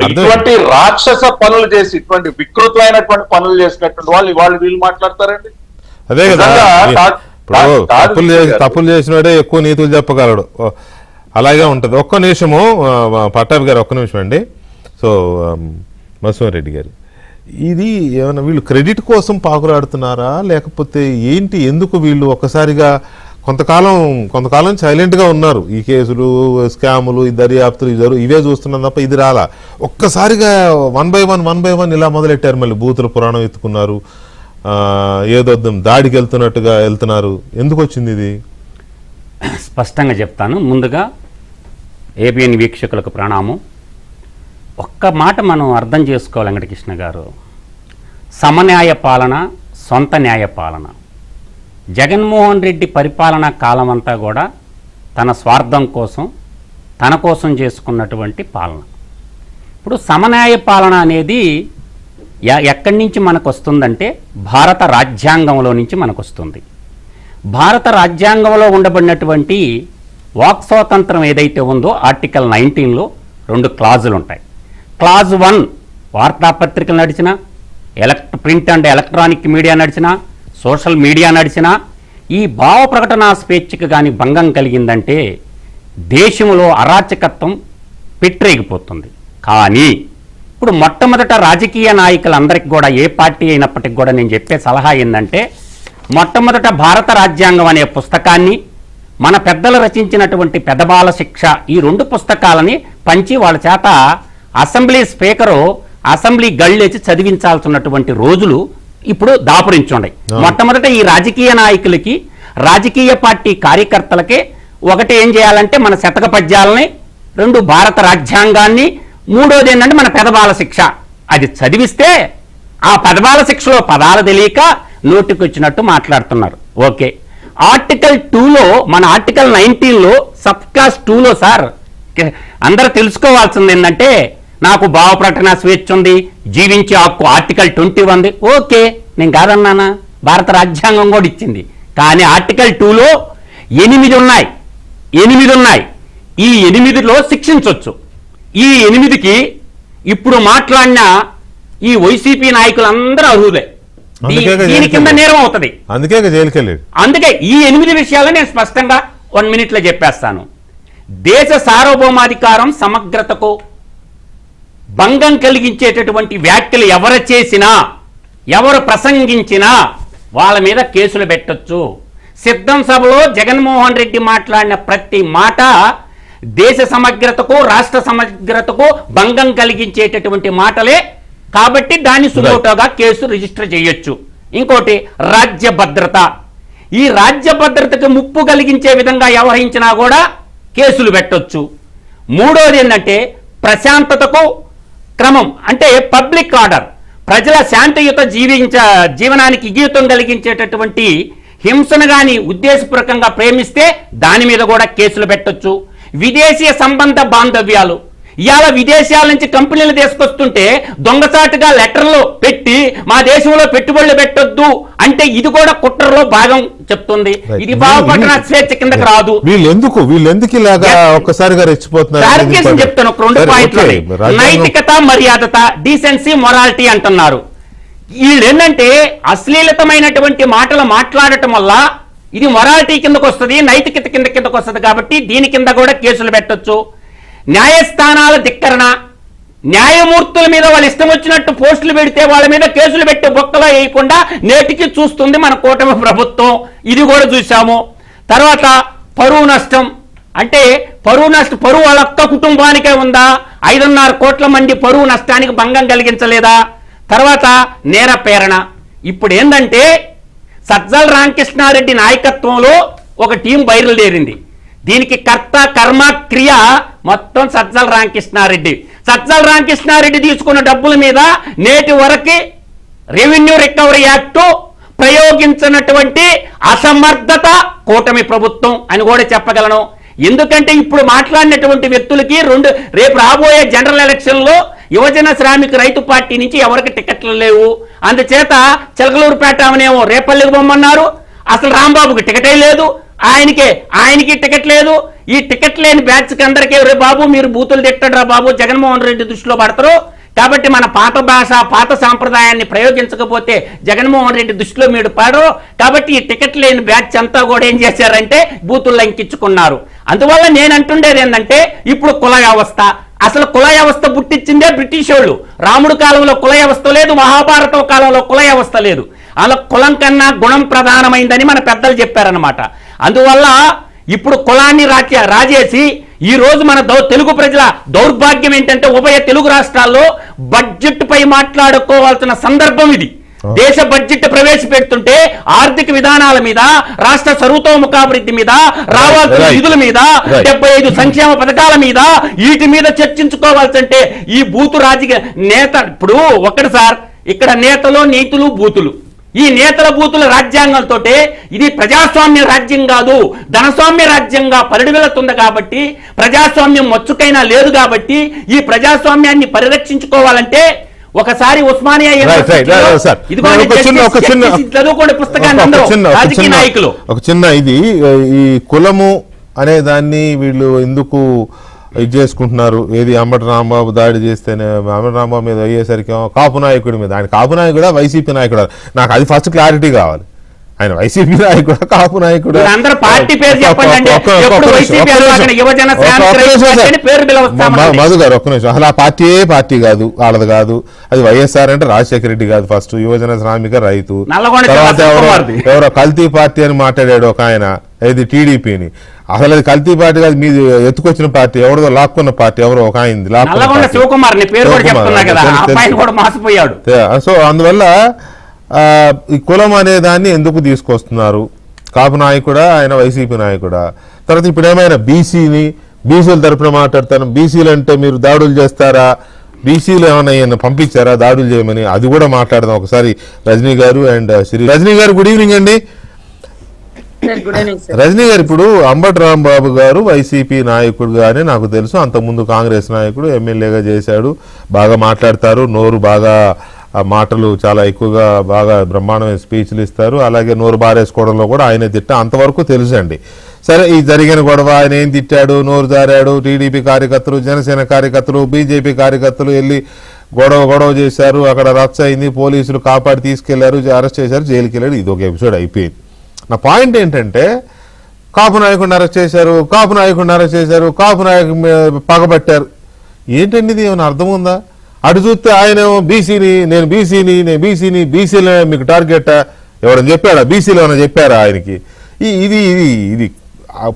ఇటువంటి రాక్షస పనులు చేసి ఇటువంటి వికృతమైనటువంటి పనులు చేసినటువంటి వాళ్ళు వీళ్ళు మాట్లాడతారండి. అదే కదా, తప్పులు చేసినోడే ఎక్కువ నీతులు చెప్పగలడు, అలాగే ఉంటది. ఒక్క నిమిషము పట్టాభి గారు, ఒక్క నిమిషం అండి. సో మధుసూదన్ రెడ్డి గారు, ఇది ఏమైనా వీళ్ళు క్రెడిట్ కోసం పాకులాడుతున్నారా లేకపోతే ఏంటి? ఎందుకు వీళ్ళు ఒక్కసారిగా కొంతకాలం సైలెంట్గా ఉన్నారు, ఈ కేసులు స్కాములు ఈ దర్యాప్తులు ఇవే చూస్తున్నాం తప్ప ఇది రాలా, ఒక్కసారిగా వన్ బై వన్ ఇలా మొదలెట్టారు. మళ్ళీ బూతుల పురాణం ఎత్తుకున్నారు, ఏదో దాడికి వెళ్తున్నట్టుగా వెళ్తున్నారు. ఎందుకు వచ్చింది ఇది? స్పష్టంగా చెప్తాను. ముందుగా ఏబిఎన్ వీక్షకులకు ప్రణామం. ఒక్క మాట మనం అర్థం చేసుకోవాలి వెంకటకృష్ణ గారు, సమన్యాయ పాలన, సొంత న్యాయ పాలన. జగన్మోహన్ రెడ్డి పరిపాలనా కాలం అంతా కూడా తన స్వార్థం కోసం, తన కోసం చేసుకున్నటువంటి పాలన. ఇప్పుడు సమన్యాయ పాలన అనేది ఎక్కడి నుంచి మనకు వస్తుందంటే భారత రాజ్యాంగంలో నుంచి మనకు వస్తుంది. భారత రాజ్యాంగంలో ఉండబడినటువంటి వాక్ స్వాతంత్రం ఏదైతే ఉందో ఆర్టికల్ 19లో 2 క్లాజులు ఉంటాయి. క్లాజ్ 1 వార్తాపత్రికలు నడిచినా, ప్రింట్ అండ్ ఎలక్ట్రానిక్ మీడియా నడిచినా, సోషల్ మీడియా నడిచినా ఈ భావ ప్రకటన స్వేచ్ఛకు కానీ భంగం కలిగిందంటే దేశంలో అరాచకత్వం పెట్టరేగిపోతుంది. కానీ ఇప్పుడు మొట్టమొదట రాజకీయ నాయకులందరికీ కూడా, ఏ పార్టీ అయినప్పటికీ కూడా నేను చెప్పే సలహా ఏంటంటే, మొట్టమొదట భారత రాజ్యాంగం అనే పుస్తకాన్ని, మన పెద్దలు రచించినటువంటి పెదబాల శిక్ష, ఈ 2 పుస్తకాలని పంచి వాళ్ళ చేత అసెంబ్లీ స్పీకరు అసెంబ్లీ గళ్ళేసి చదివించాల్సినటువంటి రోజులు ఇప్పుడు దాపురించుండయి. మొట్టమొదట ఈ రాజకీయ నాయకులకి, రాజకీయ పార్టీ కార్యకర్తలకి ఒకటి ఏం చేయాలంటే మన శతక పద్యాలని, 2 భారత రాజ్యాంగాన్ని, 3వది ఏంటంటే మన పెదబాల శిక్ష అది చదివిస్తే ఆ పెదబాల శిక్షలో పదాలు తెలియక నోటికి వచ్చినట్టు మాట్లాడుతున్నారు. ఓకే, ఆర్టికల్ 2లో మన ఆర్టికల్ 19లో సబ్ క్లాస్ 2లో సార్ అందరూ తెలుసుకోవాల్సింది ఏంటంటే, నాకు భావ ప్రకటన స్వేచ్ఛ ఉంది, జీవించే హక్కు ఆర్టికల్ 20 ఉంది. ఓకే, నేను కాదన్నానా, భారత రాజ్యాంగం కూడా ఇచ్చింది. కానీ ఆర్టికల్ 2లో 8 ఉన్నాయి. ఈ 8లో శిక్షించవచ్చు. ఈ 8కి ఇప్పుడు మాట్లాడిన ఈ వైసీపీ నాయకులందరూ అర్హులే, దీని కింద నేరం అవుతుంది. అందుకే ఈ 8 విషయాలు నేను స్పష్టంగా 1 మినిట్లో చెప్పేస్తాను. దేశ సార్వభౌమాధికారం సమగ్రతకు భంగం కలిగించేటటువంటి వ్యాఖ్యలు ఎవరు చేసినా, ఎవరు ప్రసంగించినా వాళ్ళ మీద కేసులు పెట్టొచ్చు. సిద్ధం సభలో జగన్మోహన్ రెడ్డి మాట్లాడిన ప్రతి మాట దేశ సమగ్రతకు, రాష్ట్ర సమగ్రతకు భంగం కలిగించేటటువంటి మాటలే కాబట్టి దాన్ని సుమోటోగా కేసు రిజిస్టర్ చేయొచ్చు. ఇంకోటి రాజ్య భద్రత, ఈ రాజ్య భద్రతకు ముప్పు కలిగించే విధంగా వ్యవహరించినా కూడా కేసులు పెట్టొచ్చు. 3వది ఏంటంటే ప్రశాంతతకు క్రమం, అంటే పబ్లిక్ ఆర్డర్, ప్రజల శాంతియుత జీవనానికి ఇగీతం కలిగించేటటువంటి హింసను కానీ ఉద్దేశపూర్వకంగా ప్రేమిస్తే దాని మీద కూడా కేసులు పెట్టొచ్చు. విదేశీయ సంబంధ బాంధవ్యాలు, ఇవాళ విదేశాల నుంచి కంపెనీలు తీసుకొస్తుంటే దొంగసాటుగా లెటర్లు పెట్టి మా దేశంలో పెట్టుబడులు పెట్టొద్దు అంటే ఇది కూడా కుట్రలో భాగం చెప్తుంది. ఇది భావపడిన స్వేచ్ఛ కిందకి రాదు. వీళ్ళెందుకు ఇలాగా ఒక్కసారిగా రెచ్చిపోతున్నారు చెప్తాను. 2 పాయింట్లు, నైతికత, మర్యాదత, డీసెన్సీ, మొరాలిటీ అంటున్నారు. వీళ్ళు ఏంటంటే అశ్లీలతమైనటువంటి మాటలు మాట్లాడటం వల్ల ఇది మొరాలిటీ కిందకు వస్తుంది, నైతికత కిందకు వస్తుంది. కాబట్టి దీని కింద కూడా కేసులు పెట్టొచ్చు. న్యాయస్థానాల ధిక్కరణ, న్యాయమూర్తుల మీద వాళ్ళు ఇష్టం వచ్చినట్టు పోస్టులు పెడితే వాళ్ళ మీద కేసులు పెట్టి బొక్కలో వేయకుండా నేటికి చూస్తుంది మన కూటమి ప్రభుత్వం. ఇది కూడా చూసాము. తర్వాత పరువు నష్టం అంటే పరువు వాళ్ళ ఒక్క కుటుంబానికే ఉందా? 5.5 కోట్ల మంది పరువు నష్టానికి భంగం కలిగించలేదా? తర్వాత నేర ప్రేరణ. ఇప్పుడు ఏంటంటే సజ్జల రామకృష్ణారెడ్డి నాయకత్వంలో ఒక టీం బయలుదేరింది. దీనికి కర్త కర్మ క్రియ మొత్తం సజ్జల రామకృష్ణారెడ్డి తీసుకున్న డబ్బుల మీద నేటి వరకు రెవెన్యూ రికవరీ యాక్ట్ ప్రయోగించినటువంటి అసమర్థత కూటమి ప్రభుత్వం అని కూడా చెప్పగలను. ఎందుకంటే ఇప్పుడు మాట్లాడినటువంటి వ్యక్తులకి రేపు రాబోయే జనరల్ ఎలక్షన్లో యువజన శ్రామిక రైతు పార్టీ నుంచి ఎవరికి టికెట్లు లేవు. అందుచేత చిలకలూరుపేట అనేమో రేపల్లికి పొమ్మన్నారు. అసలు రాంబాబుకి టికెటే లేదు, ఆయనకి టికెట్ లేదు. ఈ టికెట్ లేని బ్యాచ్కి అందరికీ రే బాబు మీరు బూతులు తిట్టడరా బాబు, జగన్మోహన్ రెడ్డి దృష్టిలో పడతారు కాబట్టి మన పాత భాష పాత సాంప్రదాయాన్ని ప్రయోగించకపోతే జగన్మోహన్ రెడ్డి దృష్టిలో మీరు పడరు కాబట్టి ఈ టికెట్ లేని బ్యాచ్ అంతా కూడా ఏం చేశారంటే బూతులు లంకించుకున్నారు. అందువల్ల నేను అంటుండేది ఏంటంటే ఇప్పుడు కుల వ్యవస్థ, అసలు కుల వ్యవస్థ పుట్టించిందే బ్రిటిష్ వాళ్ళు. రాముడు కాలంలో కుల వ్యవస్థ లేదు, మహాభారతం కాలంలో కుల వ్యవస్థ లేదు. అలా కులం కన్నా గుణం ప్రధానమైందని మన పెద్దలు చెప్పారనమాట. అందువల్ల ఇప్పుడు కులాన్ని రాజేసి ఈ రోజు మన తెలుగు ప్రజల దౌర్భాగ్యం ఏంటంటే ఉభయ తెలుగు రాష్ట్రాల్లో బడ్జెట్ పై మాట్లాడుకోవాల్సిన సందర్భం ఇది. దేశ బడ్జెట్ ప్రవేశపెడుతుంటే ఆర్థిక విధానాల మీద, రాష్ట్ర సర్వతోముఖాభివృద్ధి మీద, రావాల్సిన నిధుల మీద, 75 సంక్షేమ పథకాల మీద, వీటి మీద చర్చించుకోవాల్సింటే ఈ బూతు రాజకీయ నేత ఇప్పుడు ఒక్కటి సార్, ఇక్కడ నేతలు నీతులు బూతులు, ఈ నేతల బూతుల రాజ్యాంగంతో ఇది ప్రజాస్వామ్య రాజ్యం కాదు, ధనస్వామ్య రాజ్యంగా పరిడివెళుతుంది. కాబట్టి ప్రజాస్వామ్యం మచ్చుకైనా లేదు. కాబట్టి ఈ ప్రజాస్వామ్యాన్ని పరిరక్షించుకోవాలంటే ఒకసారి ఉస్మానియా చదువుకోండి పుస్తకాన్ని అందరూ రాజకీయ నాయకులు. ఒక చిన్న ఈ కులము అనే దాన్ని వీళ్ళు ఎందుకు ఇది చేసుకుంటున్నారు? ఏది అంబటి రాంబాబు దాడి చేస్తేనే అంబటి రాంబాబు మీద అయ్యేసరికి కాపు నాయకుడి మీద, ఆయన కాపు నాయకుడా వైసీపీ నాయకుడా? నాకు అది ఫస్ట్ క్లారిటీ కావాలి. ఆయన వైసీపీ నాయకుడా కాపు నాయకుడా? మధు గారు ఒక్క నిమిషం, అసలు ఆ పార్టీ కాదు, వాళ్ళది కాదు. అది వైఎస్ఆర్ అంటే రాజశేఖర రెడ్డి కాదు, ఫస్ట్ యువజన శ్రామిక రైతు. తర్వాత ఎవరో కల్తీ పార్టీ అని మాట్లాడాడు ఒక ఆయన, ఏది టీడీపీని. అసలు అది కల్తీ పార్టీ కాదు, మీది ఎత్తుకొచ్చిన పార్టీ, ఎవరిదో లాక్కున్న పార్టీ, ఎవరో ఒక ఆయనది. సో అందువల్ల ఈ కులం అనే దాన్ని ఎందుకు తీసుకొస్తున్నారు? కాపు నాయకుడా, ఆయన వైసీపీ నాయకుడా? తర్వాత ఇప్పుడు ఏమైనా బీసీల తరఫున మాట్లాడతాను, బీసీలు అంటే మీరు దాడులు చేస్తారా, బీసీలు ఏమైనా పంపించారా దాడులు చేయమని? అది కూడా మాట్లాడదాం ఒకసారి. రజనీ గారు అండ్ రజనీ గారు, గుడ్ ఈవినింగ్ అండి. రజనీ గారు, ఇప్పుడు అంబటి రాంబాబు గారు వైసీపీ నాయకుడుగానే నాకు తెలుసు, అంతకుముందు కాంగ్రెస్ నాయకుడు, ఎమ్మెల్యేగా చేశాడు, బాగా మాట్లాడతారు, నోరు బాగా, మాటలు చాలా ఎక్కువగా, బాగా బ్రహ్మాండమైన స్పీచ్లు ఇస్తారు, అలాగే నోరు బారేసుకోవడంలో కూడా ఆయనే అంతవరకు తెలుసండి. సరే, ఈ జరిగిన గొడవ, ఆయన ఏం తిట్టాడు, నోరు జారాడు, టీడీపీ కార్యకర్తలు, జనసేన కార్యకర్తలు, బీజేపీ కార్యకర్తలు వెళ్ళి గొడవ చేశారు, అక్కడ రచ్చ అయింది, పోలీసులు కాపాడి తీసుకెళ్లారు, అరెస్ట్ చేశారు, జైలుకి వెళ్ళాడు, ఇది ఒక ఎపిసోడ్ అయిపోయింది. నా పాయింట్ ఏంటంటే కాపు నాయకుడిని అరెస్ట్ చేశారు, కాపు నాయకుడిని పగబట్టారు. ఏంటండి ఇది? ఏమైనా అర్థం ఉందా? అటు చూస్తే ఆయన నేను బీసీని బీసీలో మీకు టార్గెట్ ఎవరైనా చెప్పాడా? బీసీలో ఏమైనా చెప్పారా ఆయనకి? ఇది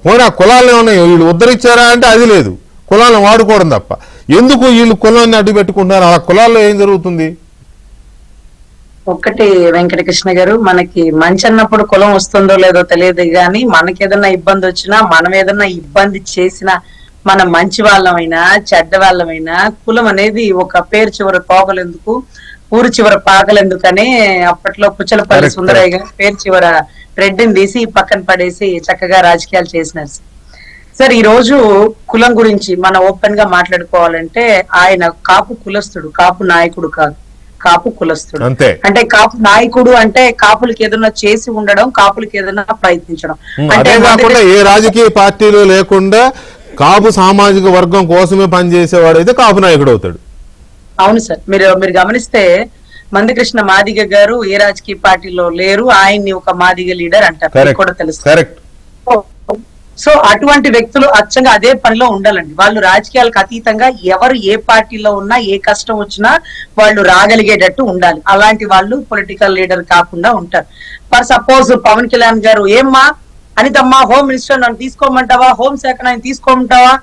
పోయినా కులాలను ఏమన్నా వీళ్ళు ఉద్ధరించారా అంటే అది లేదు, కులాలను వాడుకోవడం తప్ప. ఎందుకు వీళ్ళు కులాన్ని అడ్డు పెట్టుకుంటున్నారు? ఆ కులాల్లో ఏం జరుగుతుంది? ఒక్కటి వెంకటకృష్ణ గారు, మనకి మంచి అన్నప్పుడు కులం వస్తుందో లేదో తెలియదు కానీ మనకి ఏదన్నా ఇబ్బంది వచ్చినా, మనం ఏదన్నా ఇబ్బంది చేసినా, మనం మంచి వాళ్ళమైనా చెడ్డ వాళ్ళమైనా కులం అనేది ఒక పేరు చివర తోకలెందుకు, ఊరు చివర పాకలెందుకని అప్పట్లో పుచ్చలపల్లి సుందరయ్య గారు పేరు చివర రెడ్డిని తీసి పక్కన పడేసి చక్కగా రాజకీయాలు చేసినారు. సార్, ఈ రోజు కులం గురించి మనం ఓపెన్ గా మాట్లాడుకోవాలంటే ఆయన కాపు కులస్తుడు, కాపు నాయకుడు కాదు, కాపు కులస్తుడు. అంటే కాపు నాయకుడు అంటే కాపులకి ఏదైనా చేసి ఉండడం, కాపులకి ఏదైనా ప్రయత్నించడం. అంటే ఏ రాజకీయ పార్టీలు లేకుండా కాపు సామాజిక వర్గం కోసమే పనిచేసేవాడైతే కాపు నాయకుడు అవుతాడు. అవును సార్, మీరు గమనిస్తే మందకృష్ణ మాదిగ గారు ఏ రాజకీయ పార్టీలో లేరు, ఆయన్ని ఒక మాదిగ లీడర్ అంటారు కూడా తెలుసు. సో అటువంటి వ్యక్తులు అచ్చంగా అదే పనిలో ఉండాలండి. వాళ్ళు రాజకీయాలకు అతీతంగా ఎవరు ఏ పార్టీలో ఉన్నా, ఏ కష్టం వచ్చినా వాళ్ళు రాగలిగేటట్టు ఉండాలి. అలాంటి వాళ్ళు పొలిటికల్ లీడర్ కాకుండా ఉంటారు. ఫర్ సపోజ్ పవన్ కళ్యాణ్ గారు, ఏమ్మా అనితమ్మ హోమ్ మినిస్టర్ నన్ను తీసుకోమంటావా, హోంశాఖ నన్ను తీసుకోమంటావా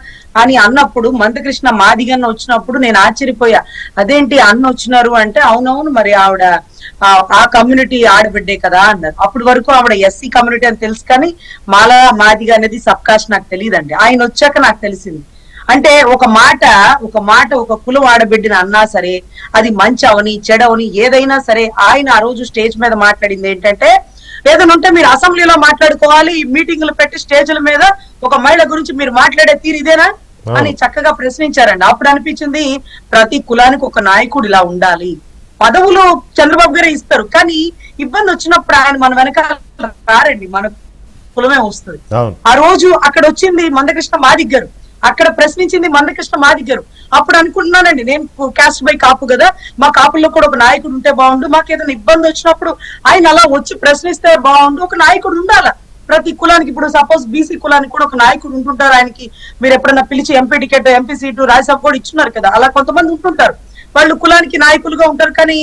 అని అన్నప్పుడు మందకృష్ణ మాదిగన్న వచ్చినప్పుడు నేను ఆశ్చర్యపోయా. అదేంటి అన్న వచ్చినారు అంటే, అవునవును మరి ఆవిడ ఆ కమ్యూనిటీ ఆడబిడ్డే కదా అన్నారు. అప్పటి వరకు ఆవిడ ఎస్సీ కమ్యూనిటీ అని తెలుసు, కానీ మాలా మాదిగ అనేది సబ్ కాస్ట్ నాకు తెలియదండి. ఆయన వచ్చాక నాకు తెలిసింది. అంటే ఒక మాట ఒక కులం ఆడబిడ్డని అన్నా సరే, అది మంచి అవని చెడవని ఏదైనా సరే, ఆయన ఆ రోజు స్టేజ్ మీద మాట్లాడింది ఏంటంటే, ఏదైనా ఉంటే మీరు అసెంబ్లీలో మాట్లాడుకోవాలి, మీటింగ్లు పెట్టి స్టేజ్ల మీద ఒక మహిళ గురించి మీరు మాట్లాడే తీరు ఇదేనా అని చక్కగా ప్రశ్నించారండి. అప్పుడు అనిపించింది ప్రతి కులానికి ఒక నాయకుడు ఇలా ఉండాలి. పదవులు చంద్రబాబు గారే ఇస్తారు, కానీ ఇబ్బంది వచ్చినప్పుడు ఆయన మన వెనకాల రారండి, మన కులమే వస్తుంది. ఆ రోజు అక్కడ వచ్చింది మందకృష్ణ మాదిగ గారు, అక్కడ ప్రశ్నించింది మందకృష్ణ మాదిగ గారు. అప్పుడు అనుకుంటున్నానండి, నేను కాస్ట్ బై కాపు కదా, మా కాపుల్లో కూడా ఒక నాయకుడు ఉంటే బాగుండు, మాకు ఏదైనా ఇబ్బంది వచ్చినప్పుడు ఆయన అలా వచ్చి ప్రశ్నిస్తే బాగుండు, ఒక నాయకుడు ఉండాలా ప్రతి కులానికి. ఇప్పుడు సపోజ్ బీసీ కులానికి కూడా ఒక నాయకుడు ఉంటుంటారు, ఆయనకి మీరు ఎప్పుడైనా పిలిచి MP ticket, MP seat, Rajya Sabha కూడా ఇచ్చున్నారు కదా, అలా కొంతమంది ఉంటుంటారు, వాళ్ళు కులానికి నాయకులుగా ఉంటారు. కానీ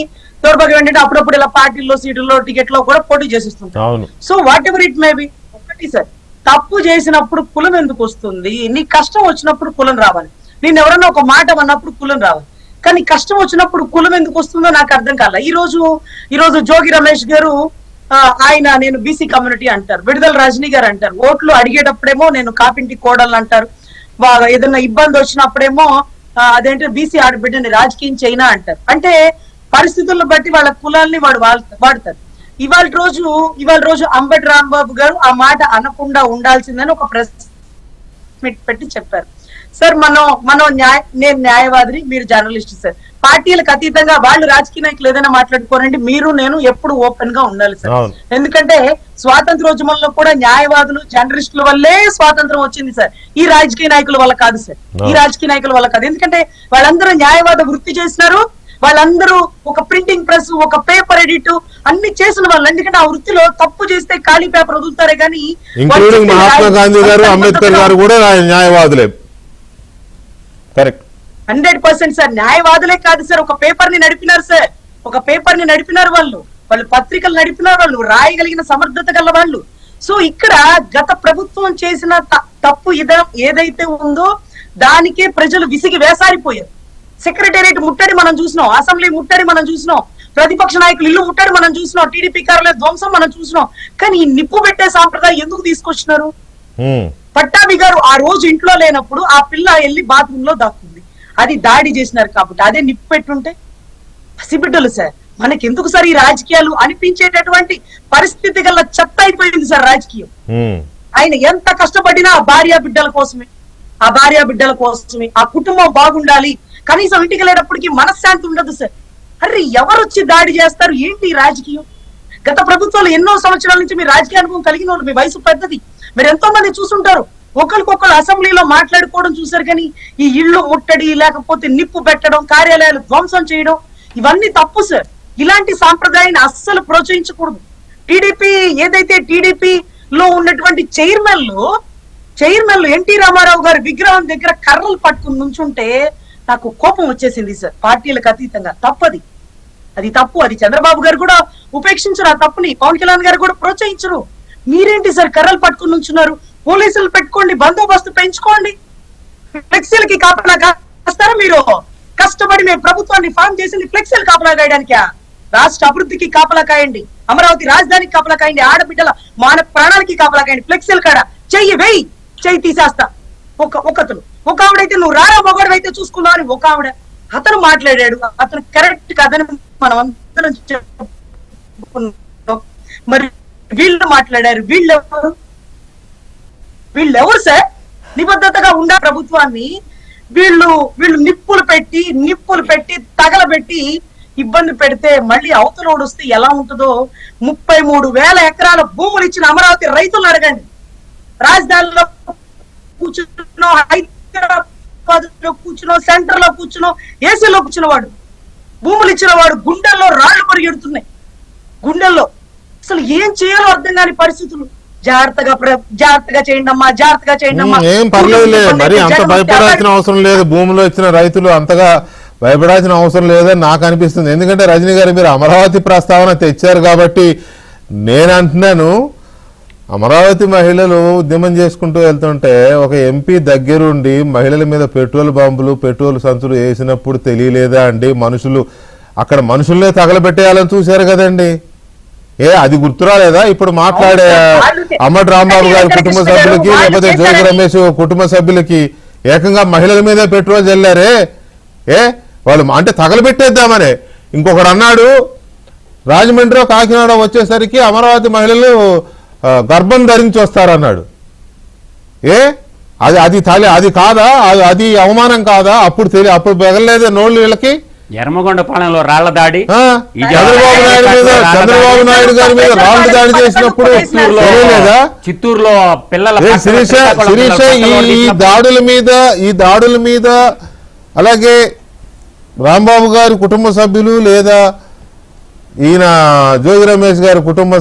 దౌర్భాగ్యం ఏంటంటే అప్పుడప్పుడు ఇలా పార్టీల్లో, సీటుల్లో, టికెట్ లో కూడా పోటీ చేసిస్తుంటారు. So whatever it may be, ఒకటి సార్, తప్పు చేసినప్పుడు కులం ఎందుకు వస్తుంది? నీ కష్టం వచ్చినప్పుడు కులం రావాలి. నేను ఎవరన్నా ఒక మాట అన్నప్పుడు కులం రావాలి, కానీ కష్టం వచ్చినప్పుడు కులం ఎందుకు వస్తుందో నాకు అర్థం కాల. ఈ రోజు జోగి రమేష్ గారు ఆయన నేను బీసీ కమ్యూనిటీ అంటారు, విడుదల రజనీ గారు అంటారు, ఓట్లు అడిగేటప్పుడేమో నేను కాపింటి కోడలు అంటారు, ఏదైనా ఇబ్బంది వచ్చినప్పుడేమో అదేంటే బీసీ ఆడబిడ్డని రాజకీయం చైనా అంటారు. అంటే పరిస్థితులను బట్టి వాళ్ళ కులాల్ని వాడతారు. ఇవాళ రోజు అంబటి రాంబాబు గారు ఆ మాట అనకుండా ఉండాల్సిందని ఒక ప్రెస్ మీట్ పెట్టి చెప్పారు. సార్ నేను న్యాయవాదిని, మీరు జర్నలిస్ట్ సార్. పార్టీలకు అతీతంగా వాళ్ళు రాజకీయ నాయకులు ఏదైనా మాట్లాడుకోనండి, మీరు నేను ఎప్పుడు ఓపెన్ గా ఉండాలి సార్. ఎందుకంటే స్వాతంత్రోద్యమంలో కూడా న్యాయవాదులు, జర్నలిస్టుల వల్లే స్వాతంత్రం వచ్చింది సార్, ఈ రాజకీయ నాయకుల వల్ల కాదు సార్, ఈ రాజకీయ నాయకుల వల్ల కాదు. ఎందుకంటే వాళ్ళందరూ న్యాయవాద వృత్తి చేసినారు, వాళ్ళందరూ ఒక ప్రింటింగ్ ప్రెస్, ఒక పేపర్ ఎడిట్ అన్ని చేసిన వాళ్ళు. ఎందుకంటే ఆ వృత్తిలో తప్పు చేస్తే ఖాళీ పేపర్ వదులుతారే కానీ, ఇంక్లూడింగ్ మహాత్మా గాంధీ గారు, అంబేద్కర్ గారు కూడా న్యాయవాదులే. Correct, 100% sir. న్యాయవాదులే కాదు సార్, ఒక పేపర్ ని నడిపినారు సార్, ఒక పేపర్ ని నడిపినారు వాళ్ళు పత్రికలు నడిపినారు, వాళ్ళు రాయగలిగిన సమర్థత గల వాళ్ళు. సో ఇక్కడ గత ప్రభుత్వం చేసిన తప్పు ఏదైతే ఉందో దానికే ప్రజలు విసిగి వేసారిపోయారు. సెక్రటేరియట్ ముట్టడి మనం చూసినాం, అసెంబ్లీ ముట్టడి మనం చూసినాం, ప్రతిపక్ష నాయకులు ఇల్లు ముట్టడి మనం చూసినాం, టీడీపీ కార్యాలయ ధ్వంసం మనం చూసినాం. కానీ ఈ నిప్పు పెట్టే సాంప్రదాయం ఎందుకు తీసుకొచ్చినారు? పట్టాభి గారు ఆ రోజు ఇంట్లో లేనప్పుడు ఆ పిల్ల వెళ్ళి బాత్రూమ్ లో దాక్కుంది, అది దాడి చేసినారు కాబట్టి. అదే నిప్పు పెట్టుంటే పసిబిడ్డలు సార్, మనకి ఎందుకు సార్ ఈ రాజకీయాలు అనిపించేటటువంటి పరిస్థితి గల చెత్త అయిపోయింది సార్ రాజకీయం. ఆయన ఎంత కష్టపడినా ఆ భార్య బిడ్డల కోసమే, ఆ కుటుంబం బాగుండాలి, కనీసం ఇంటికి వెళ్ళేటప్పటికి మనశ్శాంతి ఉండదు సార్. అరే ఎవరు వచ్చి దాడి చేస్తారు? ఏంటి రాజకీయం? గత ప్రభుత్వాలు ఎన్నో సంవత్సరాల నుంచి మీరు రాజకీయ అనుభవం కలిగిన వాళ్ళు, మీ వయసు పెద్దది, మీరు ఎంతో మంది చూసుంటారు, ఒకరికొకరు అసెంబ్లీలో మాట్లాడుకోవడం చూసారు. కానీ ఈ ఇళ్ళు ముట్టడి, లేకపోతే నిప్పు పెట్టడం, కార్యాలయాలు ధ్వంసం చేయడం, ఇవన్నీ తప్పు సార్. ఇలాంటి సాంప్రదాయాన్ని అస్సలు ప్రోత్సహించకూడదు. టీడీపీలో ఉన్నటువంటి చైర్మన్లు ఎన్టీ రామారావు గారి విగ్రహం దగ్గర కర్రలు పట్టుకుని నుంచుంటే నాకు కోపం వచ్చేసింది సార్. పార్టీలకు అతీతంగా తప్పది, అది తప్పు. అది చంద్రబాబు గారు కూడా ఉపేక్షించరు ఆ తప్పుని, పవన్ కళ్యాణ్ గారు కూడా ప్రోత్సహించరు. మీరేంటి సార్ కర్రలు పట్టుకుని నుంచున్నారు? పోలీసులు పెట్టుకోండి, బందోబస్తు పెంచుకోండి, ఫ్లెక్సీలకి కాపలా కాస్తారా? మీరు కష్టపడి మేము ప్రభుత్వాన్ని ఫామ్ చేసింది ఫ్లెక్సీలు కాపలా కాయడానికా? రాష్ట్ర అభివృద్ధికి కాపలా కాయండి, అమరావతి రాజధానికి కాపలా కాయండి, ఆడబిడ్డల మాన ప్రాణాలకి కాపలా కాయండి. ఫ్లెక్సీలు కాడ చెయ్యి తీసేస్తా. ఒక ఆవిడైతే నువ్వు రారా మొగడు అయితే చూసుకున్నావు అని ఒక ఆవిడ, అతను మాట్లాడాడు, అతను కరెక్ట్ కాదని మనం అందరం చెప్పుకున్నాం. మరి వీళ్ళు మాట్లాడారు, వీళ్ళెవరు సార్? నిబద్ధతగా ఉండే ప్రభుత్వాన్ని వీళ్ళు నిప్పులు పెట్టి తగలబెట్టి ఇబ్బంది పెడితే మళ్ళీ అవతలోడు వస్తే ఎలా ఉంటుందో. 33,000 ఎకరాల భూములు ఇచ్చిన అమరావతి రైతులను అడగండి. రాజధానిలో కూర్చున్నో, హైదరాబాద్ లో కూర్చున్నో, సెంటర్ లో కూర్చున్నో, ఏసీలో కూర్చున్నవాడు, భూములు ఇచ్చిన వాడు గుండెల్లో రాళ్లు పరిగెడుతున్నాయి. గుండెల్లో అసలు ఏం చేయాలో అర్థం కాని పరిస్థితులు. జాగ్రత్తగా చేయండి అమ్మా, జాగ్రత్తగా చేయండి అమ్మా. ఏం పర్లేదు, మరి అంత భయపడాల్సిన అవసరం లేదు. భూమిలో ఇచ్చిన రైతులు అంతగా భయపడాల్సిన అవసరం లేదని నాకు అనిపిస్తుంది. ఎందుకంటే రజనీ గారు మీరు అమరావతి ప్రస్తావన తెచ్చారు కాబట్టి నేను అంటున్నాను, అమరావతి మహిళలు ఉద్యమం చేసుకుంటూ వెళ్తుంటే ఒక ఎంపీ దగ్గరుండి మహిళల మీద పెట్రోల్ బాంబులు పెట్రోల్ సంచులు వేసినప్పుడు తెలియలేదా అండి? అక్కడ మనుషుల్నే తగలబెట్టేయాలని చూశారు కదండి. అది గుర్తురాలేదా? ఇప్పుడు మాట్లాడే అమ్మటి రాంబాబు గారి కుటుంబ సభ్యులకి లేకపోతే జోగి రమేష్ కుటుంబ సభ్యులకి ఏకంగా మహిళల మీద పెట్రోల్ చల్లారే. వాళ్ళు అంటే తగలబెట్టేద్దామనే. ఇంకొకడు అన్నాడు, రాజమండ్రి కాకినాడ వచ్చేసరికి అమరావతి మహిళలు గర్భం ధరించి వస్తారన్నాడు. అది కాదా? అది అవమానం కాదా? అప్పుడు పెగలేదు నోళ్ళు వీళ్ళకి. ఎర్మగొండపాలెంలో రాళ్ల దాడి, చంద్రబాబు నాయుడు గారి మీద రాళ్ల దాడి చేసినప్పుడు చిత్తూరులో పిల్లల శిరీష ఈ దాడుల మీద అలాగే రాంబాబు గారి కుటుంబ సభ్యులు లేదా ఈయన జోగి రమేష్ గారి కుటుంబ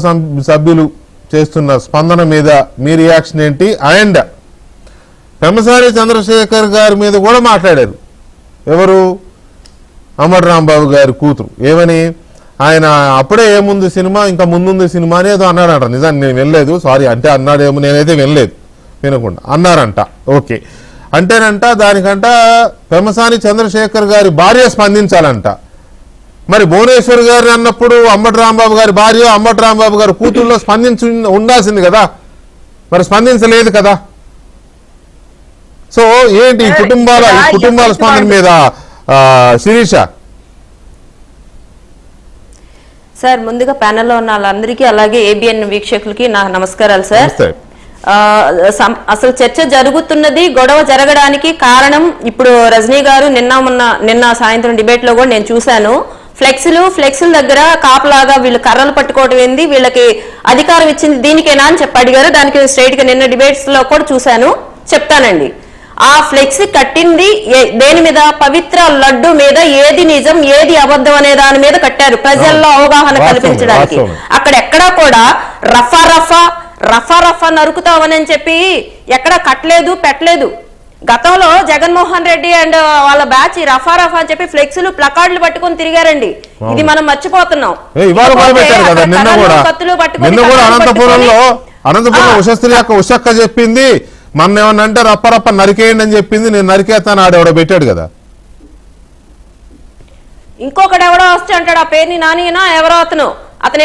సభ్యులు చేస్తున్న స్పందన మీద మీ రియాక్షన్ ఏంటి? అండ్ పెమ్మసాని చంద్రశేఖర్ గారి మీద కూడా మాట్లాడారు. ఎవరు? అమ్మటి రాంబాబు గారి కూతురు. ఏమని? ఆయన అప్పుడే ఏముంది సినిమా, ఇంకా ముందుంది సినిమా అని ఏదో అన్నాడంట. నిజాన్ని నేను వినలేదు, సారీ. అంటే అన్నాడేమో, నేనైతే వినకుండా అన్నారంట. ఓకే, అంటేనంట దానికంట పెమ్మసాని చంద్రశేఖర్ గారి భార్య స్పందించాలంట. మరి భువనేశ్వర్ గారిని అన్నప్పుడు అమ్మటి రాంబాబు గారి భార్య, అమ్మటి రాంబాబు గారి కూతురులో ఉండాల్సింది కదా, మరి స్పందించలేదు కదా. సో ఏంటి కుటుంబాల స్పందన మీద శిరీష? సార్, ముందుగా ప్యానెల్లో ఉన్న వాళ్ళందరికీ అలాగే ఏబిఎన్ వీక్షకులకి నా నమస్కారాలు సార్. అసలు చర్చ జరుగుతున్నది, గొడవ జరగడానికి కారణం ఇప్పుడు రజనీ గారు నిన్న సాయంత్రం డిబేట్ లో కూడా నేను చూశాను. ఫ్లెక్సుల దగ్గర కాపలాగా వీళ్ళు కర్రలు పట్టుకోవడం ఏంది, వీళ్ళకి అధికారం ఇచ్చింది దీనికేనా అని చెప్పి అడిగారు. దానికి స్ట్రైట్ గా నిన్న డిబేట్స్ లో కూడా చూశాను, చెప్తానండి. ఆ ఫ్లెక్స్ కట్టింది దేని మీద? పవిత్ర లడ్డు మీద. ఏది నిజం ఏది అబద్ధం అనే దాని మీద కట్టారు, ప్రజల్లో అవగాహన కల్పించడానికి. అక్కడ ఎక్కడా కూడా రఫా నరుకుతామని చెప్పి ఎక్కడా కట్టలేదు, పెట్టలేదు. గతంలో జగన్మోహన్ రెడ్డి అండ్ వాళ్ళ బ్యాచ్ రఫా అని చెప్పి ఫ్లెక్సులు ప్లకార్డులు పట్టుకొని తిరిగారండి. ఇది మనం మర్చిపోతున్నాం. అనంతపురంలో ఉషక్క చెప్పింది, మన ఏమన్నంటే రప్ప నరికేయండి అని చెప్పింది. నేను నరికేస్తాను ఆడెవడో పెట్టాడు కదా. ఇంకొకడు ఎవడో వస్తే అంటాడు, ఆ పేరుని నానినా ఎవరో అతను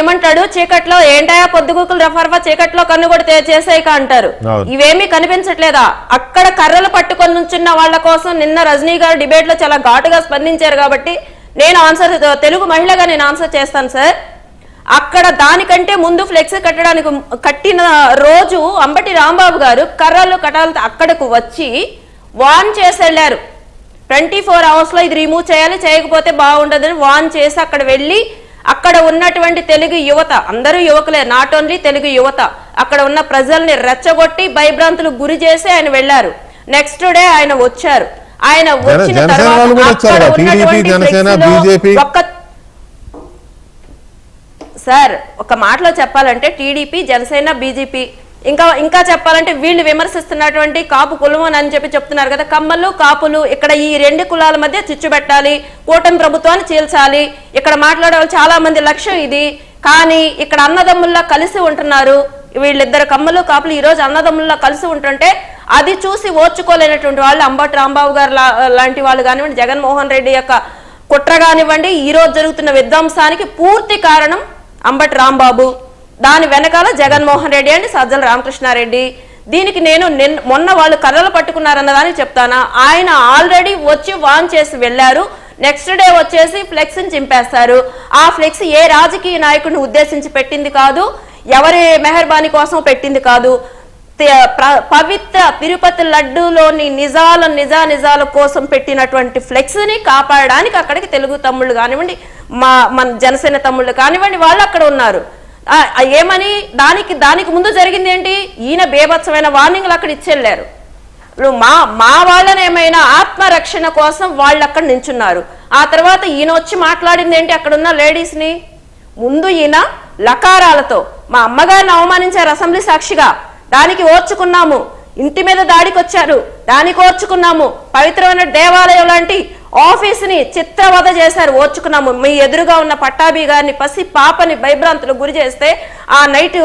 ఏమంటాడు, చీకట్లో ఏంటయా పొద్దుగుకులు రఫా చీకట్లో కన్ను కూడా చేసేయక అంటారు. ఇవేమీ కనిపించట్లేదా? అక్కడ కర్రలు పట్టుకొని నుంచున్న వాళ్ళ కోసం నిన్న రజనీ గారు డిబేట్ లో చాలా ఘాటుగా స్పందించారు. కాబట్టి నేను తెలుగు మహిళగా నేను ఆన్సర్ చేస్తాను సార్. అక్కడ దానికంటే ముందు ఫ్లెక్స్ కట్టిన రోజు అంబటి రాంబాబు గారు కర్రలు కటాలతో అక్కడకు వచ్చి వాన్ చేసి వెళ్ళారు. 24 hours లో ఇది రిమూవ్ చేయాలి, చేయకపోతే బాగుండదని వాన్ చేసి అక్కడ వెళ్ళి అక్కడ ఉన్నటువంటి తెలుగు యువత, అందరూ యువకులే, నాట్ ఓన్లీ తెలుగు యువత, అక్కడ ఉన్న ప్రజల్ని రెచ్చగొట్టి భయభ్రాంతులకు గురి చేసి ఆయన వెళ్లారు. నెక్స్ట్ డే ఆయన వచ్చారు. ఆయన వచ్చిన తర్వాత సార్ ఒక మాటలో చెప్పాలంటే టీడీపీ, జనసేన, బీజేపీ, ఇంకా చెప్పాలంటే వీళ్ళు విమర్శిస్తున్నటువంటి కాపు కులం అని చెప్పి చెప్తున్నారు కదా. కమ్మలు, కాపులు, ఇక్కడ ఈ రెండు కులాల మధ్య చిచ్చు పెట్టాలి, కూటమి ప్రభుత్వాన్ని చీల్చాలి, ఇక్కడ మాట్లాడే వాళ్ళు చాలా మంది లక్ష్యం ఇది. కానీ ఇక్కడ అన్నదమ్ముల్లా కలిసి ఉంటున్నారు వీళ్ళిద్దరు, కమ్మలు కాపులు ఈ రోజు అన్నదమ్ముల్లా కలిసి ఉంటుంటే అది చూసి ఓర్చుకోలేనటువంటి వాళ్ళు అంబటి రాంబాబు గారు లాంటి వాళ్ళు కానివ్వండి, జగన్మోహన్ రెడ్డి యొక్క కుట్ర కానివ్వండి, ఈ రోజు జరుగుతున్న విధ్వంసానికి పూర్తి కారణం అంబటి రాంబాబు, దాని వెనకాల జగన్మోహన్ రెడ్డి అండ్ సజ్జల రామకృష్ణారెడ్డి. దీనికి నేను మొన్న వాళ్ళు కర్రలు పట్టుకున్నారన్న దానికి చెప్తానా, ఆయన ఆల్రెడీ వచ్చి వాన్ చేసి వెళ్లారు. నెక్స్ట్ డే వచ్చేసి ఫ్లెక్స్ ని చింపేస్తారు. ఆ ఫ్లెక్స్ ఏ రాజకీయ నాయకుడిని ఉద్దేశించి పెట్టింది కాదు, ఎవరి మెహర్బానీ కోసం పెట్టింది కాదు. పవిత్ర తిరుపతి లడ్డూలోని నిజాల కోసం పెట్టినటువంటి ఫ్లెక్స్ ని కాపాడడానికి అక్కడికి తెలుగు తమ్ముళ్ళు కానివ్వండి, మన జనసేన తమ్ముళ్ళు కానివ్వండి, వాళ్ళు అక్కడ ఉన్నారు. ఏమని దానికి ముందు జరిగింది ఏంటి? ఈయన బేభత్సమైన వార్నింగ్లు అక్కడ ఇచ్చెళ్ళారు. మా వాళ్ళని ఏమైనా ఆత్మరక్షణ కోసం వాళ్ళు అక్కడ నించున్నారు. ఆ తర్వాత ఈయన వచ్చి మాట్లాడింది ఏంటి? అక్కడున్న లేడీస్ ని ముందు ఈయన లకారాలతో మా అమ్మగారిని అవమానించారు అసెంబ్లీ సాక్షిగా, దానికి ఓర్చుకున్నాము. ఇంటి మీద దాడికి వచ్చారు, దానికి ఓర్చుకున్నాము. పవిత్రమైన దేవాలయం లాంటి ఆఫీసుని చిత్రవధ చేశారు, ఓర్చుకున్నాము. మీ ఎదురుగా ఉన్న పట్టాభి గారిని పసి పాపని భయభ్రాంతులకు గురి చేస్తే ఆ నైట్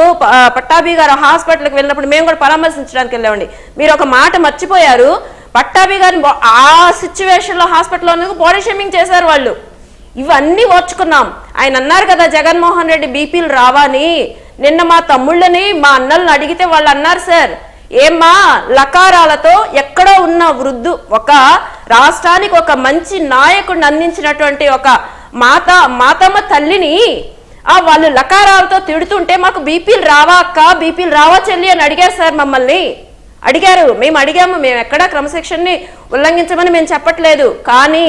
పట్టాభి గారు హాస్పిటల్కి వెళ్ళినప్పుడు మేము కూడా పరామర్శించడానికి వెళ్ళామండి. మీరు ఒక మాట మర్చిపోయారు, పట్టాభి గారిని ఆ సిచ్యువేషన్ లో హాస్పిటల్లో బాడీ షేమింగ్ చేశారు వాళ్ళు. ఇవన్నీ ఓర్చుకున్నాం. ఆయన అన్నారు కదా జగన్మోహన్ రెడ్డి బీపీలు రావని. నిన్న మా తమ్ముళ్ళని మా అన్నలను అడిగితే వాళ్ళు అన్నారు, సార్ ఏమ్మా లకారాలతో ఎక్కడో ఉన్న ఒక రాష్ట్రానికి ఒక మంచి నాయకుడిని అందించినటువంటి ఒక మాతమ్మ తల్లిని వాళ్ళు లకారాలతో తిడుతుంటే మాకు బీపీలు రావా అక్క, బీపీలు రావా చెల్లి అని అడిగారు సార్, మమ్మల్ని అడిగారు. మేము అడిగాము, మేము ఎక్కడా క్రమశిక్షణని ఉల్లంఘించమని మేము చెప్పట్లేదు. కానీ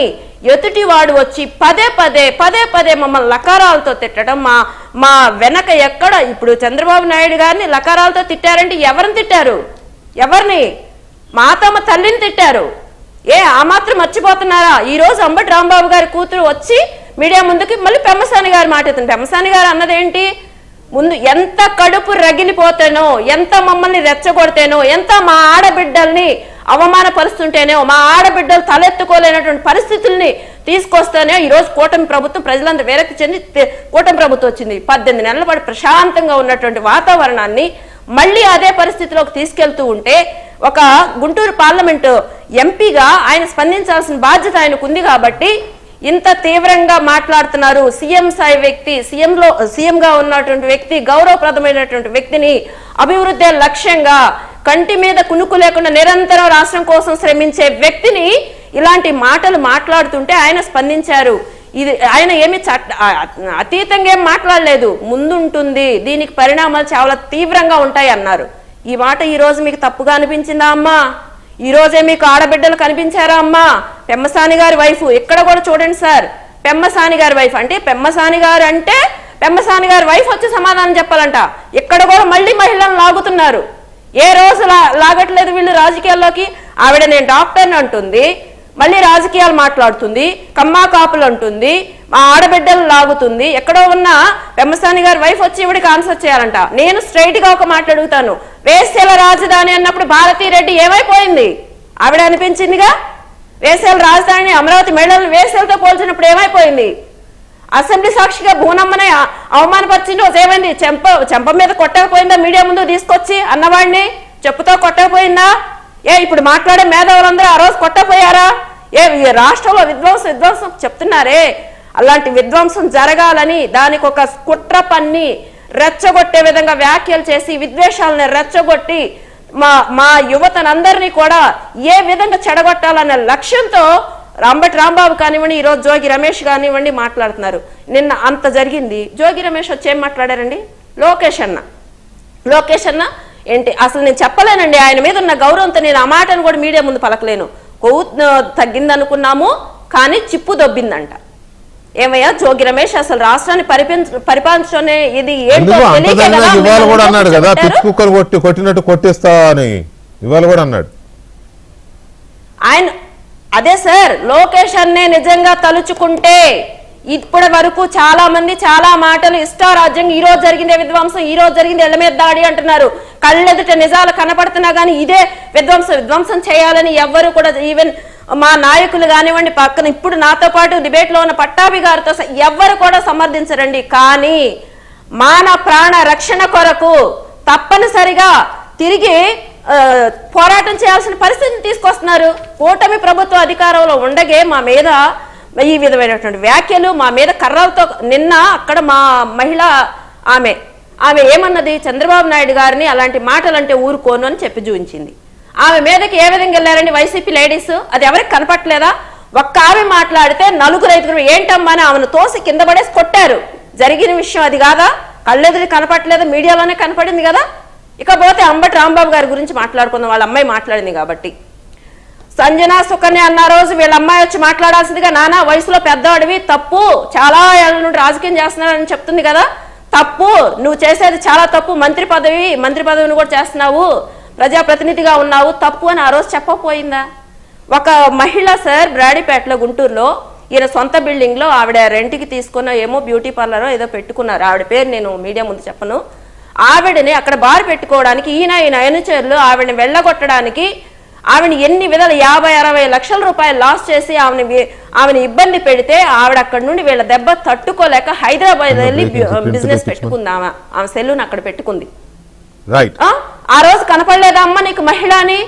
ఎదుటి వాడు వచ్చి పదే పదే మమ్మల్ని లకారాలతో తిట్టడం, మా వెనక ఎక్కడ ఇప్పుడు చంద్రబాబు నాయుడు గారిని లకారాలతో తిట్టారంటే ఎవరిని తిట్టారు? ఎవరిని? మాతమ్మ తల్లిని తిట్టారు. ఆ మాత్రం మర్చిపోతున్నారా? ఈ రోజు అంబటి రాంబాబు గారి కూతురు వచ్చి మీడియా ముందుకి మళ్ళీ పెమ్మసాని గారు మాట్లాడుతుంది. పెమ్మసాని గారు అన్నదేంటి? ముందు ఎంత కడుపు రగిలిపోతేనో, ఎంత మమ్మల్ని రెచ్చగొడితేనో, ఎంత మా ఆడబిడ్డల్ని అవమానపరుస్తుంటేనో, మా ఆడబిడ్డలు తలెత్తుకోలేనటువంటి పరిస్థితుల్ని తీసుకొస్తేనే ఈరోజు కూటమి ప్రభుత్వం ప్రజలందరూ విరక్తి చెంది కూటమి ప్రభుత్వం వచ్చింది. 18 నెలల పాటు ప్రశాంతంగా ఉన్నటువంటి వాతావరణాన్ని మళ్ళీ అదే పరిస్థితిలోకి తీసుకెళ్తూ ఉంటే ఒక గుంటూరు పార్లమెంటు ఎంపీగా ఆయన స్పందించాల్సిన బాధ్యత ఆయనకు ఉంది. కాబట్టి ఇంత తీవ్రంగా మాట్లాడుతున్నారు. సీఎం స్థాయి వ్యక్తి, సీఎంగా ఉన్నటువంటి వ్యక్తి, గౌరవప్రదమైనటువంటి వ్యక్తిని, అభివృద్ధి లక్ష్యంగా కంటి మీద కునుకు లేకుండా నిరంతరం రాష్ట్రం కోసం శ్రమించే వ్యక్తిని ఇలాంటి మాటలు మాట్లాడుతుంటే ఆయన స్పందించారు. ఇది ఆయన ఏమి అతీతంగా ఏం మాట్లాడలేదు, ముందుంటుంది, దీనికి పరిణామాలు చాలా తీవ్రంగా ఉంటాయి అన్నారు. ఈ మాట ఈ రోజు మీకు తప్పుగా అనిపించిందా అమ్మా? ఈ రోజే మీకు ఆడబిడ్డలు కనిపించారా అమ్మా? పెమ్మసాని గారి వైఫ్ ఇక్కడ కూడా చూడండి సార్, పెమ్మసాని గారి వైఫ్ అంటే పెమ్మసాని గారి వైఫ్ వచ్చి సమాధానం చెప్పాలంట. ఇక్కడ కూడా మళ్ళీ మహిళలను లాగుతున్నారు. ఏ రోజు లాగట్లేదు వీళ్ళు రాజకీయాల్లోకి. ఆవిడ నేను డాక్టర్ని అంటుంది, మళ్ళీ రాజకీయాలు మాట్లాడుతుంది, కమ్మా కాపులు అంటుంది, మా ఆడబిడ్డలు లాగుతుంది. ఎక్కడో ఉన్న పెమ్మసాని గారి వైఫ్ వచ్చి ఇవిడికి ఆన్సర్ చేయాలంట. నేను స్ట్రైట్ గా ఒక మాట అడుగుతాను, వేశ్యల రాజధాని అన్నప్పుడు భారతీరెడ్డి ఏమైపోయింది? ఆవిడ అనిపించిందిగా. వేశ్యల రాజధాని అమరావతి మహిళలను వేశ్యలతో పోల్చినప్పుడు ఏమైపోయింది? అసెంబ్లీ సాక్షిగా భూనమ్మనే అవమానపరిచిన రోజు ఏమైంది? చెంప మీద కొట్టకపోయిందా? మీడియా ముందు తీసుకొచ్చి అన్నవాడిని చెప్పుతో కొట్టకపోయిందా? ఇప్పుడు మాట్లాడే మేధావులందరూ ఆ రోజు కొట్టపోయారా? రాష్ట్రంలో విధ్వంసం చెప్తున్నారే, అలాంటి విధ్వంసం జరగాలని దానికి ఒక కుట్ర పన్ని రెచ్చగొట్టే విధంగా వ్యాఖ్యలు చేసి విద్వేషాలను రెచ్చగొట్టి మా యువతనందరినీ కూడా ఏ విధంగా చెడగొట్టాలనే లక్ష్యంతో అంబటి రాంబాబు కానివ్వండి, ఈరోజు జోగి రమేష్ కానివ్వండి మాట్లాడుతున్నారు. నిన్న అంత జరిగింది. జోగి రమేష్ వచ్చి ఏం మాట్లాడారండి? లోకేష్ అన్న ఏంటి అసలు నేను చెప్పలేనండి. ఆయన మీద ఉన్న గౌరవంతో నేను ఆ మాటను కూడా మీడియా ముందు పలకలేను. కొవ్వు తగ్గిందనుకున్నాము కానీ చిప్పు దొబ్బిందంట. ఏమయ్యా జోగి రమేష్, అసలు రాష్ట్రాన్ని పరిపాలించడం ఇది ఏంటో అన్నాడు కదా, కొట్టినట్టు కొట్టేస్తా అని ఇవాళ కూడా అన్నాడు ఆయన. అదే సార్, లోకేష్ అన్నే నిజంగా తలుచుకుంటే ఇప్పటి వరకు చాలా మంది చాలా మాటలు ఇష్టారాజ్యంగా ఈ రోజు జరిగిందే విధ్వంసం, ఈ రోజు జరిగింది ఎళ్ల మీద దాడి అంటున్నారు. కళ్ళెదుట నిజాలు కనపడుతున్నా కానీ ఇదే విధ్వంసం చేయాలని ఎవ్వరు కూడా, ఈవెన్ మా నాయకులు కానివ్వండి, పక్కన ఇప్పుడు నాతో పాటు డిబేట్ లో ఉన్న పట్టాభి గారితో ఎవ్వరు కూడా సమర్థించరండి. కానీ మాన ప్రాణ రక్షణ కొరకు తప్పనిసరిగా తిరిగి పోరాటం చేయాల్సిన పరిస్థితిని తీసుకొస్తున్నారు. కూటమి ప్రభుత్వ అధికారంలో ఉండగే మా మీద ఈ విధమైనటువంటి వ్యాఖ్యలు, మా మీద కర్రలతో. నిన్న అక్కడ మా మహిళ ఆమె ఏమన్నది? చంద్రబాబు నాయుడు గారిని అలాంటి మాటలు అంటే ఊరుకోను అని చెప్పి చూపించింది. ఆమె మీదకి ఏ విధంగా వెళ్ళారండి వైసీపీ లేడీస్? అది ఎవరికి కనపట్లేదా? ఒక్క ఆమె మాట్లాడితే 4-5 ఏంటమ్మా అని ఆమెను తోసి కింద పడేసి కొట్టారు. జరిగిన విషయం అది కాదా? కళ్ళెదురు కనపట్లేదా? మీడియాలోనే కనపడింది కదా. ఇకపోతే అంబటి రాంబాబు గారి గురించి మాట్లాడుకుందాం. వాళ్ళ అమ్మాయి మాట్లాడింది కాబట్టి. సంజన సుకన్య అన్న రోజు వీళ్ళ అమ్మాయి వచ్చి మాట్లాడాల్సిందిగా, నానా వయసులో పెద్దవాడివి, తప్పు, చాలా ఏళ్ళ నుండి రాజకీయం చేస్తున్నానని చెప్తుంది కదా, తప్పు, నువ్వు చేసేది చాలా తప్పు, మంత్రి పదవిని కూడా చేస్తున్నావు, ప్రజాప్రతినిధిగా ఉన్నావు, తప్పు అని ఆ రోజు చెప్పపోయిందా? ఒక మహిళ సార్ బ్రాడీపేటలో గుంటూరులో ఈయన సొంత బిల్డింగ్ లో ఆవిడ రెంట్కి తీసుకున్న ఏమో బ్యూటీ పార్లర్ ఏదో పెట్టుకున్నారు. ఆవిడ పేరు నేను మీడియా ముందు చెప్పను. ఆవిడని అక్కడ బార్ పెట్టుకోవడానికి ఈయన అనుచరులు ఆవిడని వెళ్ళగొట్టడానికి ఆమెను ఎన్ని విధాలు 50-60 లక్షల రూపాయలు లాస్ చేసి ఆమెను ఇబ్బంది పెడితే ఆవిడ అక్కడ నుండి వీళ్ళ దెబ్బ తట్టుకోలేక హైదరాబాద్ వెళ్ళి బిజినెస్ పెట్టుకుంది. ఆమె సెలూన్ అక్కడ పెట్టుకుంది. ఆ రోజు కనపడలేదా అమ్మ నీకు మహిళ అని?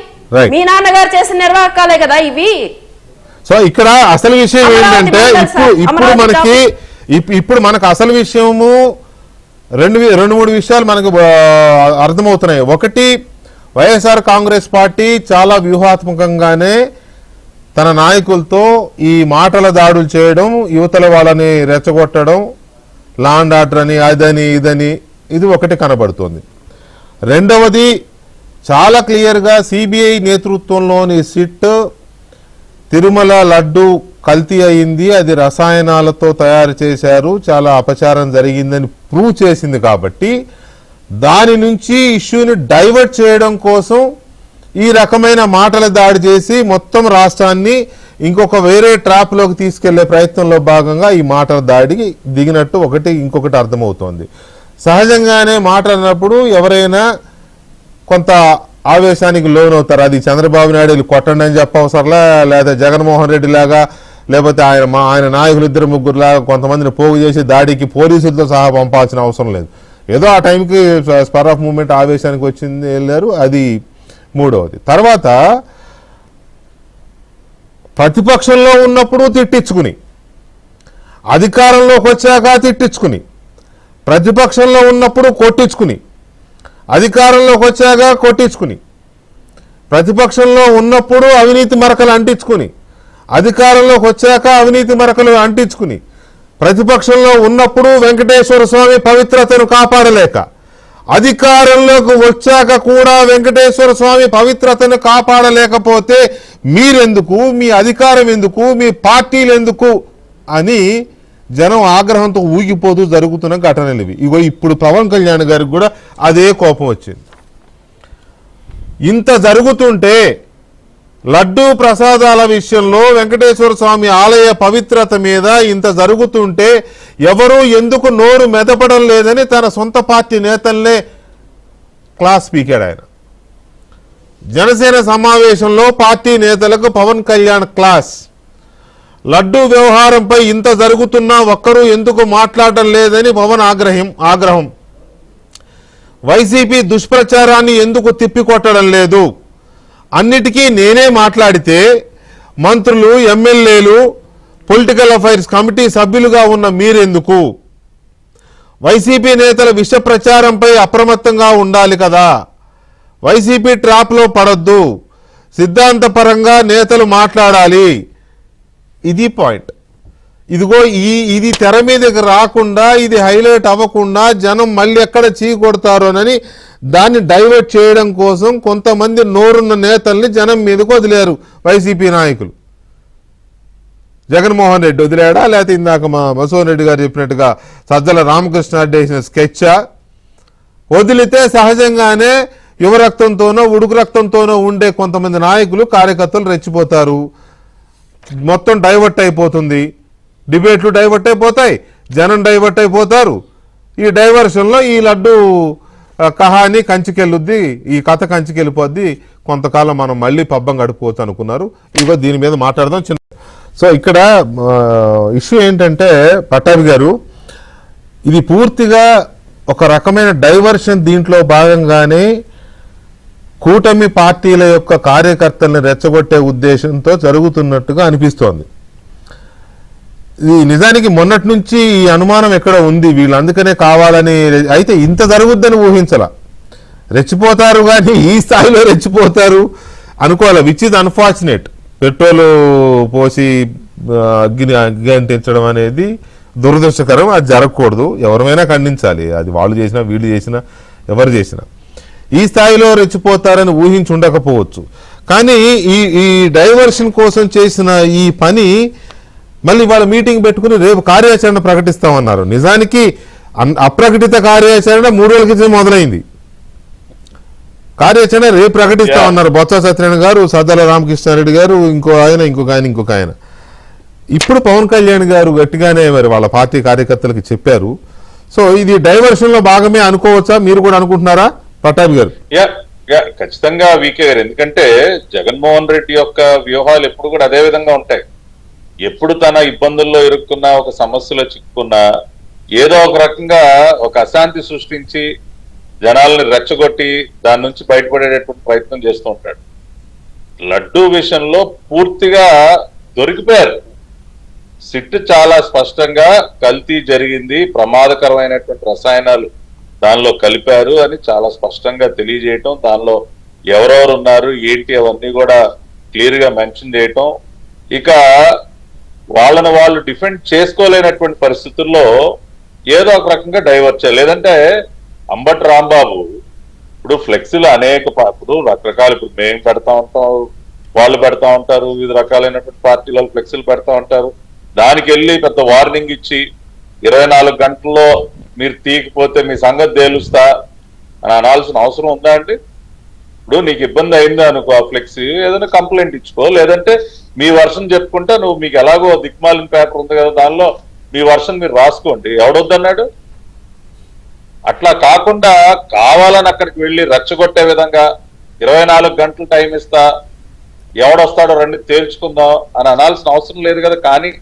మీ నాన్నగారు చేసిన నిర్వాహకాలే కదా ఇవి. సో ఇక్కడ అసలు విషయం ఏంటంటే ఇప్పుడు మనకు అసలు విషయము రెండు మూడు విషయాలు మనకు అర్థమవుతున్నాయి. ఒకటి, వైఎస్ఆర్ కాంగ్రెస్ పార్టీ చాలా వ్యూహాత్మకంగానే తన నాయకులతో ఈ మాటల దాడులు చేయడం, యువతల వాళ్ళని రెచ్చగొట్టడం, లా అండ్ ఆర్డర్ అని అదని ఇదని, ఇది ఒకటి కనబడుతోంది. రెండవది, చాలా క్లియర్గా సిబిఐ నేతృత్వంలోని సిట్ తిరుమల లడ్డు కల్తీ అయింది, అది రసాయనాలతో తయారు చేశారు, చాలా అపచారం జరిగిందని ప్రూవ్ చేసింది. కాబట్టి దాని నుంచి ఇష్యూని డైవర్ట్ చేయడం కోసం ఈ రకమైన మాటల దాడి చేసి మొత్తం రాష్ట్రాన్ని ఇంకొక వేరే ట్రాప్లోకి తీసుకెళ్లే ప్రయత్నంలో భాగంగా ఈ మాటల దాడికి దిగినట్టు ఒకటి. ఇంకొకటి అర్థమవుతోంది, సహజంగానే మాట్లాడినప్పుడు ఎవరైనా కొంత ఆవేశానికి లోనవుతారు. అది చంద్రబాబు నాయుడు కొట్టండి అని చెప్పవసరలా, లేదా జగన్మోహన్ రెడ్డి లాగా, లేకపోతే ఆయన నాయకులు 2-3 లాగా కొంతమందిని పోగు చేసి దాడికి పోలీసులతో సహా పంపాల్సిన అవసరం లేదు. ఏదో ఆ టైంకి స్పర్ ఆఫ్ మూమెంట్ ఆవేశానికి వచ్చింది, వెళ్ళారు. అది మూడవది. తర్వాత ప్రతిపక్షంలో ఉన్నప్పుడు తిట్టించుకుని, అధికారంలోకి వచ్చాక తిట్టించుకుని, ప్రతిపక్షంలో ఉన్నప్పుడు కొట్టించుకుని, అధికారంలోకి వచ్చాక కొట్టించుకుని, ప్రతిపక్షంలో ఉన్నప్పుడు అవినీతి మరకలు అంటించుకుని, అధికారంలోకి వచ్చాక అవినీతి మరకలు అంటించుకుని, ప్రతిపక్షంలో ఉన్నప్పుడు వెంకటేశ్వర స్వామి పవిత్రతను కాపాడలేక, అధికారంలోకి వచ్చాక కూడా వెంకటేశ్వర స్వామి పవిత్రతను కాపాడలేకపోతే మీరెందుకు, మీ అధికారం ఎందుకు, మీ పార్టీలు ఎందుకు అని జనం ఆగ్రహంతో ఊగిపోతూ జరుగుతున్న ఘటనలు ఇవి. ఇగో ఇప్పుడు పవన్ కళ్యాణ్ గారికి కూడా అదే కోపం వచ్చింది. ఇంత జరుగుతుంటే లడ్డూ ప్రసాదాల విషయంలో వెంకటేశ్వర స్వామి ఆలయ పవిత్రత మీద ఇంత జరుగుతుంటే ఎవరూ ఎందుకు నోరు మెదపడం లేదని తన సొంత పార్టీ నేతల్నే క్లాస్ పీకాడు ఆయన. జనసేన సమావేశంలో పార్టీ నేతలకు పవన్ కళ్యాణ్ క్లాస్. లడ్డూ వ్యవహారంపై ఇంత జరుగుతున్నా ఒక్కరూ ఎందుకు మాట్లాడటం లేదని పవన్ ఆగ్రహం. వైసీపీ దుష్ప్రచారాన్ని ఎందుకు తిప్పికొట్టడం లేదు, అన్నిటికీ నేనే మాట్లాడితే మంత్రులు, ఎమ్మెల్యేలు, పొలిటికల్ అఫైర్స్ కమిటీ సభ్యులుగా ఉన్న మీరెందుకు, వైసీపీ నేతల విష ప్రచారంపై అప్రమత్తంగా ఉండాలి కదా, వైసీపీ ట్రాప్లో పడొద్దు, సిద్ధాంతపరంగా నేతలు మాట్లాడాలి. ఇది పాయింట్. ఇదిగో ఇది తెర మీదకి రాకుండా, ఇది హైలైట్ అవ్వకుండా జనం మళ్ళీ ఎక్కడ చీకొడతారోనని దాన్ని డైవర్ట్ చేయడం కోసం కొంతమంది నోరున్న నేతల్ని జనం మీదకు వదిలేరు వైసీపీ నాయకులు. జగన్మోహన్ రెడ్డి వదిలేడా, లేకపోతే ఇందాక మా మసోన్ రెడ్డి గారు చెప్పినట్టుగా సజ్జల రామకృష్ణారెడ్డి వేసిన స్కెచ్చా? వదిలితే సహజంగానే యువ రక్తంతోనో ఉడుకు రక్తంతోనో ఉండే కొంతమంది నాయకులు, కార్యకర్తలు రెచ్చిపోతారు, మొత్తం డైవర్ట్ అయిపోతుంది, డిబేట్లు డైవర్ట్ అయిపోతాయి, జనం డైవర్ట్ అయిపోతారు. ఈ డైవర్షన్లో ఈ లడ్డు కహాని కంచికెళ్ళుద్ది, ఈ కథ కంచికెళ్ళిపోద్ది, కొంతకాలం మనం మళ్ళీ పబ్బం గడిపోవచ్చు అనుకున్నారు. ఇదిగో దీని మీద మాట్లాడదాం. సో ఇక్కడ ఇష్యూ ఏంటంటే పట్టాభి గారు, ఇది పూర్తిగా ఒక రకమైన డైవర్షన్. దీంట్లో భాగంగానే కూటమి పార్టీల యొక్క కార్యకర్తల్ని రెచ్చగొట్టే ఉద్దేశంతో జరుగుతున్నట్టుగా అనిపిస్తోంది. ఇది నిజానికి మొన్నటి నుంచి ఈ అనుమానం ఎక్కడ ఉంది, వీళ్ళు అందుకనే కావాలని. అయితే ఇంత జరుగుద్దని ఊహించాల. రెచ్చిపోతారు కానీ ఈ స్థాయిలో రెచ్చిపోతారు అనుకోవాలి. Which is unfortunate. పెట్రోలు పోసి అగ్గి అంటించడం అనేది దురదృష్టకరం. అది జరగకూడదు, ఎవరైనా ఖండించాలి. అది వాళ్ళు చేసినా, వీళ్ళు చేసినా, ఎవరు చేసినా. ఈ స్థాయిలో రెచ్చిపోతారని ఊహించి ఉండకపోవచ్చు. కానీ ఈ డైవర్షన్ కోసం చేసిన ఈ పని మళ్ళీ వాళ్ళ మీటింగ్ పెట్టుకుని రేపు కార్యాచరణ ప్రకటిస్తామన్నారు. నిజానికి అప్రకటిత కార్యాచరణ 3 రోజుల క్రితం మొదలైంది. కార్యాచరణ రేపు ప్రకటిస్తామన్నారు బొత్స సత్యనారాయణ గారు, సజ్జల రామకృష్ణారెడ్డి గారు, ఇంకొక ఆయన. ఇప్పుడు పవన్ కళ్యాణ్ గారు గట్టిగానే మరి వాళ్ళ పార్టీ కార్యకర్తలకు చెప్పారు. సో ఇది డైవర్షన్ లో భాగమే అనుకోవచ్చా? మీరు కూడా అనుకుంటున్నారా పట్టాభి గారు? ఖచ్చితంగా వీకే గారు, ఎందుకంటే జగన్మోహన్ రెడ్డి యొక్క వ్యూహాలు ఎప్పుడు కూడా అదే విధంగా ఉంటాయి. ఎప్పుడు తన ఇబ్బందుల్లో ఇరుక్కున్నా, ఒక సమస్యలో చిక్కుకున్నా, ఏదో ఒక రకంగా ఒక అశాంతి సృష్టించి జనాల్ని రెచ్చగొట్టి దాని నుంచి బయటపడేటటువంటి ప్రయత్నం చేస్తూ ఉంటాడు. లడ్డూ విషయంలో పూర్తిగా దొరికిపోయారు. సిట్ చాలా స్పష్టంగా కల్తీ జరిగింది, ప్రమాదకరమైనటువంటి రసాయనాలు దానిలో కలిపారు అని చాలా స్పష్టంగా తెలియజేయటం, దానిలో ఎవరెవరు ఉన్నారు ఏంటి అవన్నీ కూడా క్లియర్ గా మెన్షన్ చేయటం, ఇక వాళ్ళని వాళ్ళు డిఫెండ్ చేసుకోలేనటువంటి పరిస్థితుల్లో ఏదో ఒక రకంగా డైవర్ట్ చేయాలి. లేదంటే అంబటి రాంబాబు ఇప్పుడు ఫ్లెక్సీలు అనేక ఇప్పుడు రకరకాలు, ఇప్పుడు మేము పెడతా ఉంటాం, వాళ్ళు పెడతా ఉంటారు, వివిధ రకాలైనటువంటి పార్టీల ఫ్లెక్సీలు పెడతా ఉంటారు. దానికి వెళ్ళి పెద్ద వార్నింగ్ ఇచ్చి 24 గంటల్లో మీరు తీయకపోతే మీ సంగతి తేలుస్తా అని అనాల్సిన అవసరం ఉందా అండి? ఇప్పుడు నీకు ఇబ్బంది అయిందా అనుకో ఆ ఫ్లెక్సీ, ఏదైనా కంప్లైంట్ ఇచ్చుకో, లేదంటే మీ వర్షన్ చెప్పుకుంటే నువ్వు మీకు ఎలాగో దిక్మాలిన పేపర్ ఉంది కదా దానిలో మీ వర్షన్ మీరు రాసుకోండి, ఎవడొద్దన్నాడు? అట్లా కాకుండా కావాలని అక్కడికి వెళ్ళి రెచ్చగొట్టే విధంగా 24 గంటలు టైం ఇస్తా, ఎవడొస్తాడో రండి తేల్చుకుందాం అని అనాల్సిన అవసరం లేదు కదా. కానీ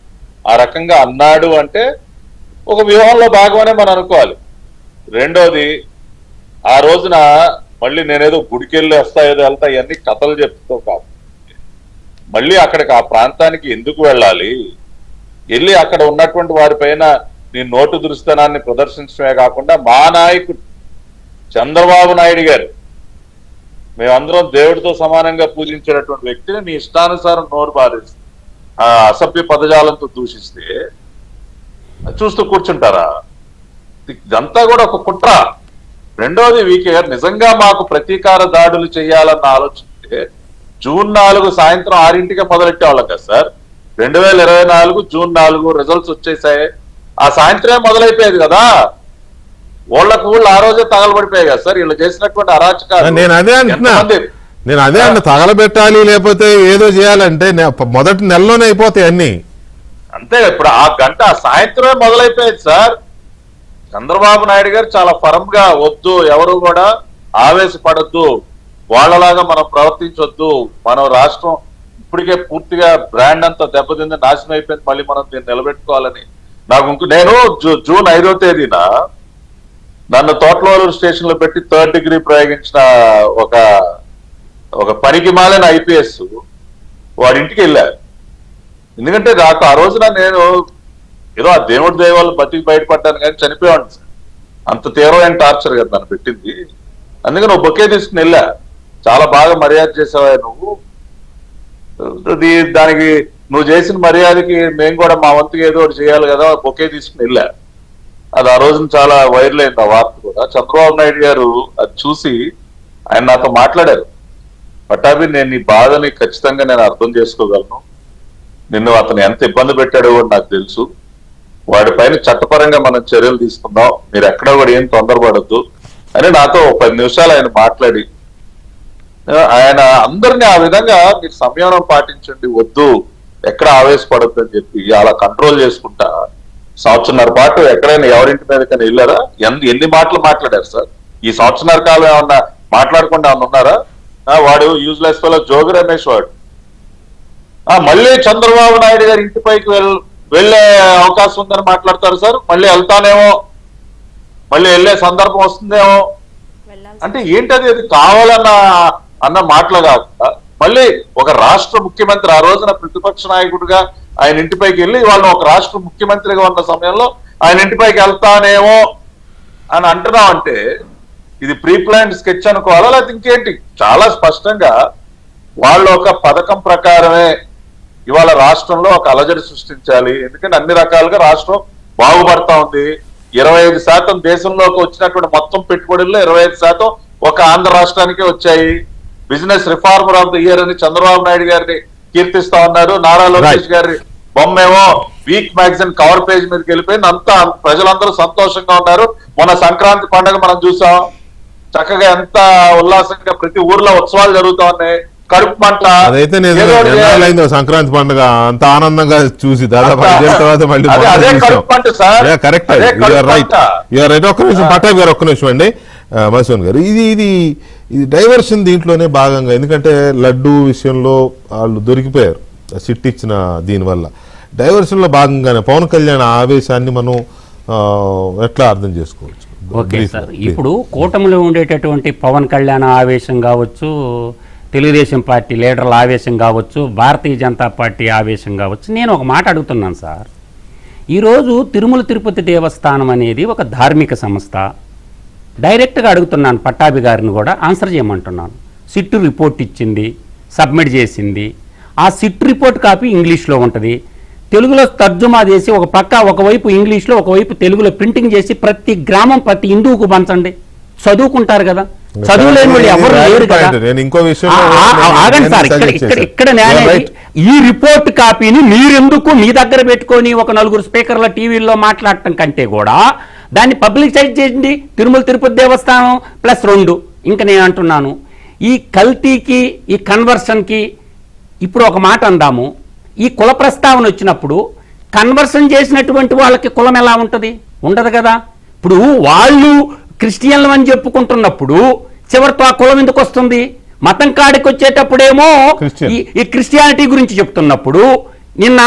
ఆ రకంగా అన్నాడు అంటే ఒక వ్యూహంలో భాగమనే మనం అనుకోవాలి. రెండోది, ఆ రోజున మళ్ళీ నేనేదో గుడికెళ్ళి వస్తా ఏదో వెళ్తా ఇవన్నీ కథలు చెప్తూ కాదు, మళ్ళీ అక్కడికి ఆ ప్రాంతానికి ఎందుకు వెళ్ళాలి, వెళ్ళి అక్కడ ఉన్నటువంటి వారిపైన నీ నోటు దురుస్తనాన్ని ప్రదర్శించడమే కాకుండా మా నాయకుడు చంద్రబాబు నాయుడు గారు, మేమందరం దేవుడితో సమానంగా పూజించేటటువంటి వ్యక్తిని నీ ఇష్టానుసారం నోరు బారేసి ఆ అసభ్య పదజాలంతో దూషిస్తే చూస్తూ కూర్చుంటారా? ఇదంతా కూడా ఒక కుట్ర. రెండోది, వీకే గారు నిజంగా మాకు ప్రతీకార దాడులు చేయాలన్న ఆలోచన జూన్ 4 సాయంత్రం 6ంటికే మొదలెట్టేవాళ్ళం కదా సార్. 2024 జూన్ 4 రిజల్ట్స్ వచ్చేసాయి, ఆ సాయంత్రమే మొదలైపోయేది కదా. ఊళ్ళకు ఊళ్ళు ఆ రోజే తగలబడిపోయాయి కదా సార్ వీళ్ళు చేసినటువంటి అరాచకాలు. నేను అదే అన్న తగలబెట్టాలి లేకపోతే ఏదో చేయాలంటే మొదటి నెలలోనే అయిపోతాయి అన్ని. అంతే, ఇప్పుడు ఆ గంట సాయంత్రమే మొదలైపోయేది సార్. చంద్రబాబు నాయుడు గారు చాలా ఫర్మ్ గా వద్దు, ఎవరు కూడా ఆవేశపడద్దు, వాళ్ళలాగా మనం ప్రవర్తించొద్దు, మనం రాష్ట్రం ఇప్పటికే పూర్తిగా బ్రాండ్ అంతా దెబ్బతింది, నాశనం అయిపోయింది, మళ్ళీ మనం దీన్ని నిలబెట్టుకోవాలని నాకు నేను జూన్ 5వ తేదీన నన్ను తోటలూరు స్టేషన్ లో పెట్టి 3rd డిగ్రీ ప్రయోగించిన ఒక పనికి మాలిన ఐపీఎస్ వాడి ఇంటికి వెళ్ళారు. ఎందుకంటే నాకు ఆ రోజున నేను ఏదో ఆ దేవుడి దైవాలు బతికి బయటపడ్డాను కానీ చనిపోయాను సార్. అంత తీవ్రమైన టార్చర్ కదా నన్ను పెట్టింది. అందుకని ఒక బొకే తీసుకుని వెళ్ళా, చాలా బాగా మర్యాద చేసావా నువ్వు, దానికి నువ్వు చేసిన మర్యాదకి మేము కూడా మా వంతుగా ఏదో ఒకటి చేయాలి కదా, బొకే తీసుకుని వెళ్ళా. అది ఆ రోజున చాలా వైరల్ అయింది ఆ వార్త కూడా. చంద్రబాబు నాయుడు గారు అది చూసి ఆయన నాతో మాట్లాడారు, పట్టాభి నేను నీ బాధని ఖచ్చితంగా నేను అర్థం చేసుకోగలను, నిన్ను అతను ఎంత ఇబ్బంది పెట్టాడో కూడా నాకు తెలుసు, వాడిపైన చట్టపరంగా మనం చర్యలు తీసుకుందాం, మీరు ఎక్కడ కూడా ఏం తొందరపడద్దు అని నాతో 10 నిమిషాలు ఆయన మాట్లాడి, ఆయన అందరినీ ఆ విధంగా మీరు సంయమనం పాటించండి, వద్దు ఎక్కడ ఆవేశపడద్దు అని చెప్పి అలా కంట్రోల్ చేసుకుంటా 1.5 సంవత్సరాల పాటు ఎక్కడైనా ఎవరింటి మీదకైనా వెళ్ళారా? ఎన్ని మాటలు మాట్లాడారు సార్ ఈ 1.5 సంవత్సరాల కాలం? ఏమన్నా మాట్లాడకుండా ఉన్నారా? వాడు యూజ్లెస్ ఫెలో జోగి రమేష్ వాడు మళ్ళీ చంద్రబాబు నాయుడు గారి ఇంటిపైకి వెళ్లే అవకాశం ఉందని మాట్లాడతారు సార్. మళ్ళీ వెళ్తానేమో, మళ్ళీ వెళ్లే సందర్భం వస్తుందేమో అంటే ఏంటది? అది కావాలన్న మాటలు కాకుండా మళ్ళీ ఒక రాష్ట్ర ముఖ్యమంత్రి ఆ రోజున ప్రతిపక్ష నాయకుడిగా ఆయన ఇంటిపైకి వెళ్ళి వాళ్ళని ఒక రాష్ట్ర ముఖ్యమంత్రిగా ఉన్న సమయంలో ఆయన ఇంటిపైకి వెళ్తానేమో అని అంటున్నామంటే ఇది ప్రీ ప్లాన్డ్ స్కెచ్ అనుకోవాలా లేకపోతే ఇంకేంటి? చాలా స్పష్టంగా వాళ్ళు ఒక పథకం ప్రకారమే ఇవాళ రాష్ట్రంలో ఒక అలజడి సృష్టించాలి. ఎందుకంటే అన్ని రకాలుగా రాష్ట్రం బాగుపడతా ఉంది. 25% దేశంలోకి వచ్చినటువంటి మొత్తం పెట్టుబడుల్లో 25% ఒక ఆంధ్ర రాష్ట్రానికే వచ్చాయి. Business reformer of the year అని చంద్రబాబు నాయుడు గారిని కీర్తిస్తా ఉన్నారు. నారా లోకేష్ గారి బొమ్మేమో వీక్ మ్యాగజైన్ కవర్ పేజ్ మీదకి వెళ్ళిపోయింది. అంతా ప్రజలందరూ సంతోషంగా ఉన్నారు. మొన్న సంక్రాంతి పండుగ మనం చూసాం, చక్కగా ఎంత ఉల్లాసంగా ప్రతి ఊర్లో ఉత్సవాలు జరుగుతా ఉన్నాయి. కడుపు మంట అదైతే నిజమైందో సంక్రాంతి పండుగ అంత ఆనందంగా చూసి దాదాపు 5 ఏళ్ల తర్వాత మళ్ళీ కరెక్ట్ రైట్. ఒక్క నిమిషం పట్టాభి గారు, ఒక్క నిమిషం అండి. మధుసూదన్ గారు, ఇది ఇది డైవర్షన్ దీంట్లోనే భాగంగా, ఎందుకంటే లడ్డు విషయంలో వాళ్ళు దొరికిపోయారు సిట్ ఇచ్చిన దీనివల్ల. డైవర్షన్లో భాగంగానే పవన్ కళ్యాణ్ ఆవేశాన్ని మనం ఎట్లా అర్థం చేసుకోవచ్చు? ఓకే సార్, ఇప్పుడు కూటమిలో ఉండేటటువంటి పవన్ కళ్యాణ్ ఆవేశం కావచ్చు, తెలుగుదేశం పార్టీ లీడర్ల ఆవేశం కావచ్చు, భారతీయ జనతా పార్టీ ఆవేశం కావచ్చు, నేను ఒక మాట అడుగుతున్నాను సార్. ఈరోజు తిరుమల తిరుపతి దేవస్థానం అనేది ఒక ధార్మిక సంస్థ. డైరెక్ట్గా అడుగుతున్నాను, పట్టాభి గారిని కూడా ఆన్సర్ చేయమంటున్నాను. సిట్ రిపోర్ట్ ఇచ్చింది, సబ్మిట్ చేసింది. ఆ సిట్ రిపోర్ట్ కాపీ ఇంగ్లీష్లో ఉంటుంది, తెలుగులో తర్జుమా చేసి ఒక పక్క ఒకవైపు ఇంగ్లీష్లో ఒకవైపు తెలుగులో ప్రింటింగ్ చేసి ప్రతి గ్రామం ప్రతి హిందువుకు పంచండి, చదువుకుంటారు కదా. చదువులేని వాళ్ళు ఎవరు లేరు కదా. ఆగండి సార్, ఇక్కడ ఈ రిపోర్ట్ కాపీని మీరెందుకు మీ దగ్గర పెట్టుకొని ఒక నలుగురు స్పీకర్ల టీవీల్లో మాట్లాడటం కంటే కూడా దాన్ని పబ్లిసైజ్ చేయండి. తిరుమల తిరుపతి దేవస్థానం +2. ఇంకా నేను అంటున్నాను, ఈ కల్తీకి ఈ కన్వర్షన్కి ఇప్పుడు ఒక మాట అందాము. ఈ కుల ప్రస్తావన వచ్చినప్పుడు కన్వర్షన్ చేసినటువంటి వాళ్ళకి కులం ఎలా ఉంటుంది? ఉండదు కదా. ఇప్పుడు వాళ్ళు క్రిస్టియన్లు అని చెప్పుకుంటున్నప్పుడు చివరితో ఆ కులం ఎందుకు వస్తుంది? మతం కాడికి వచ్చేటప్పుడేమో ఈ క్రిస్టియానిటీ గురించి చెప్తున్నప్పుడు నిన్న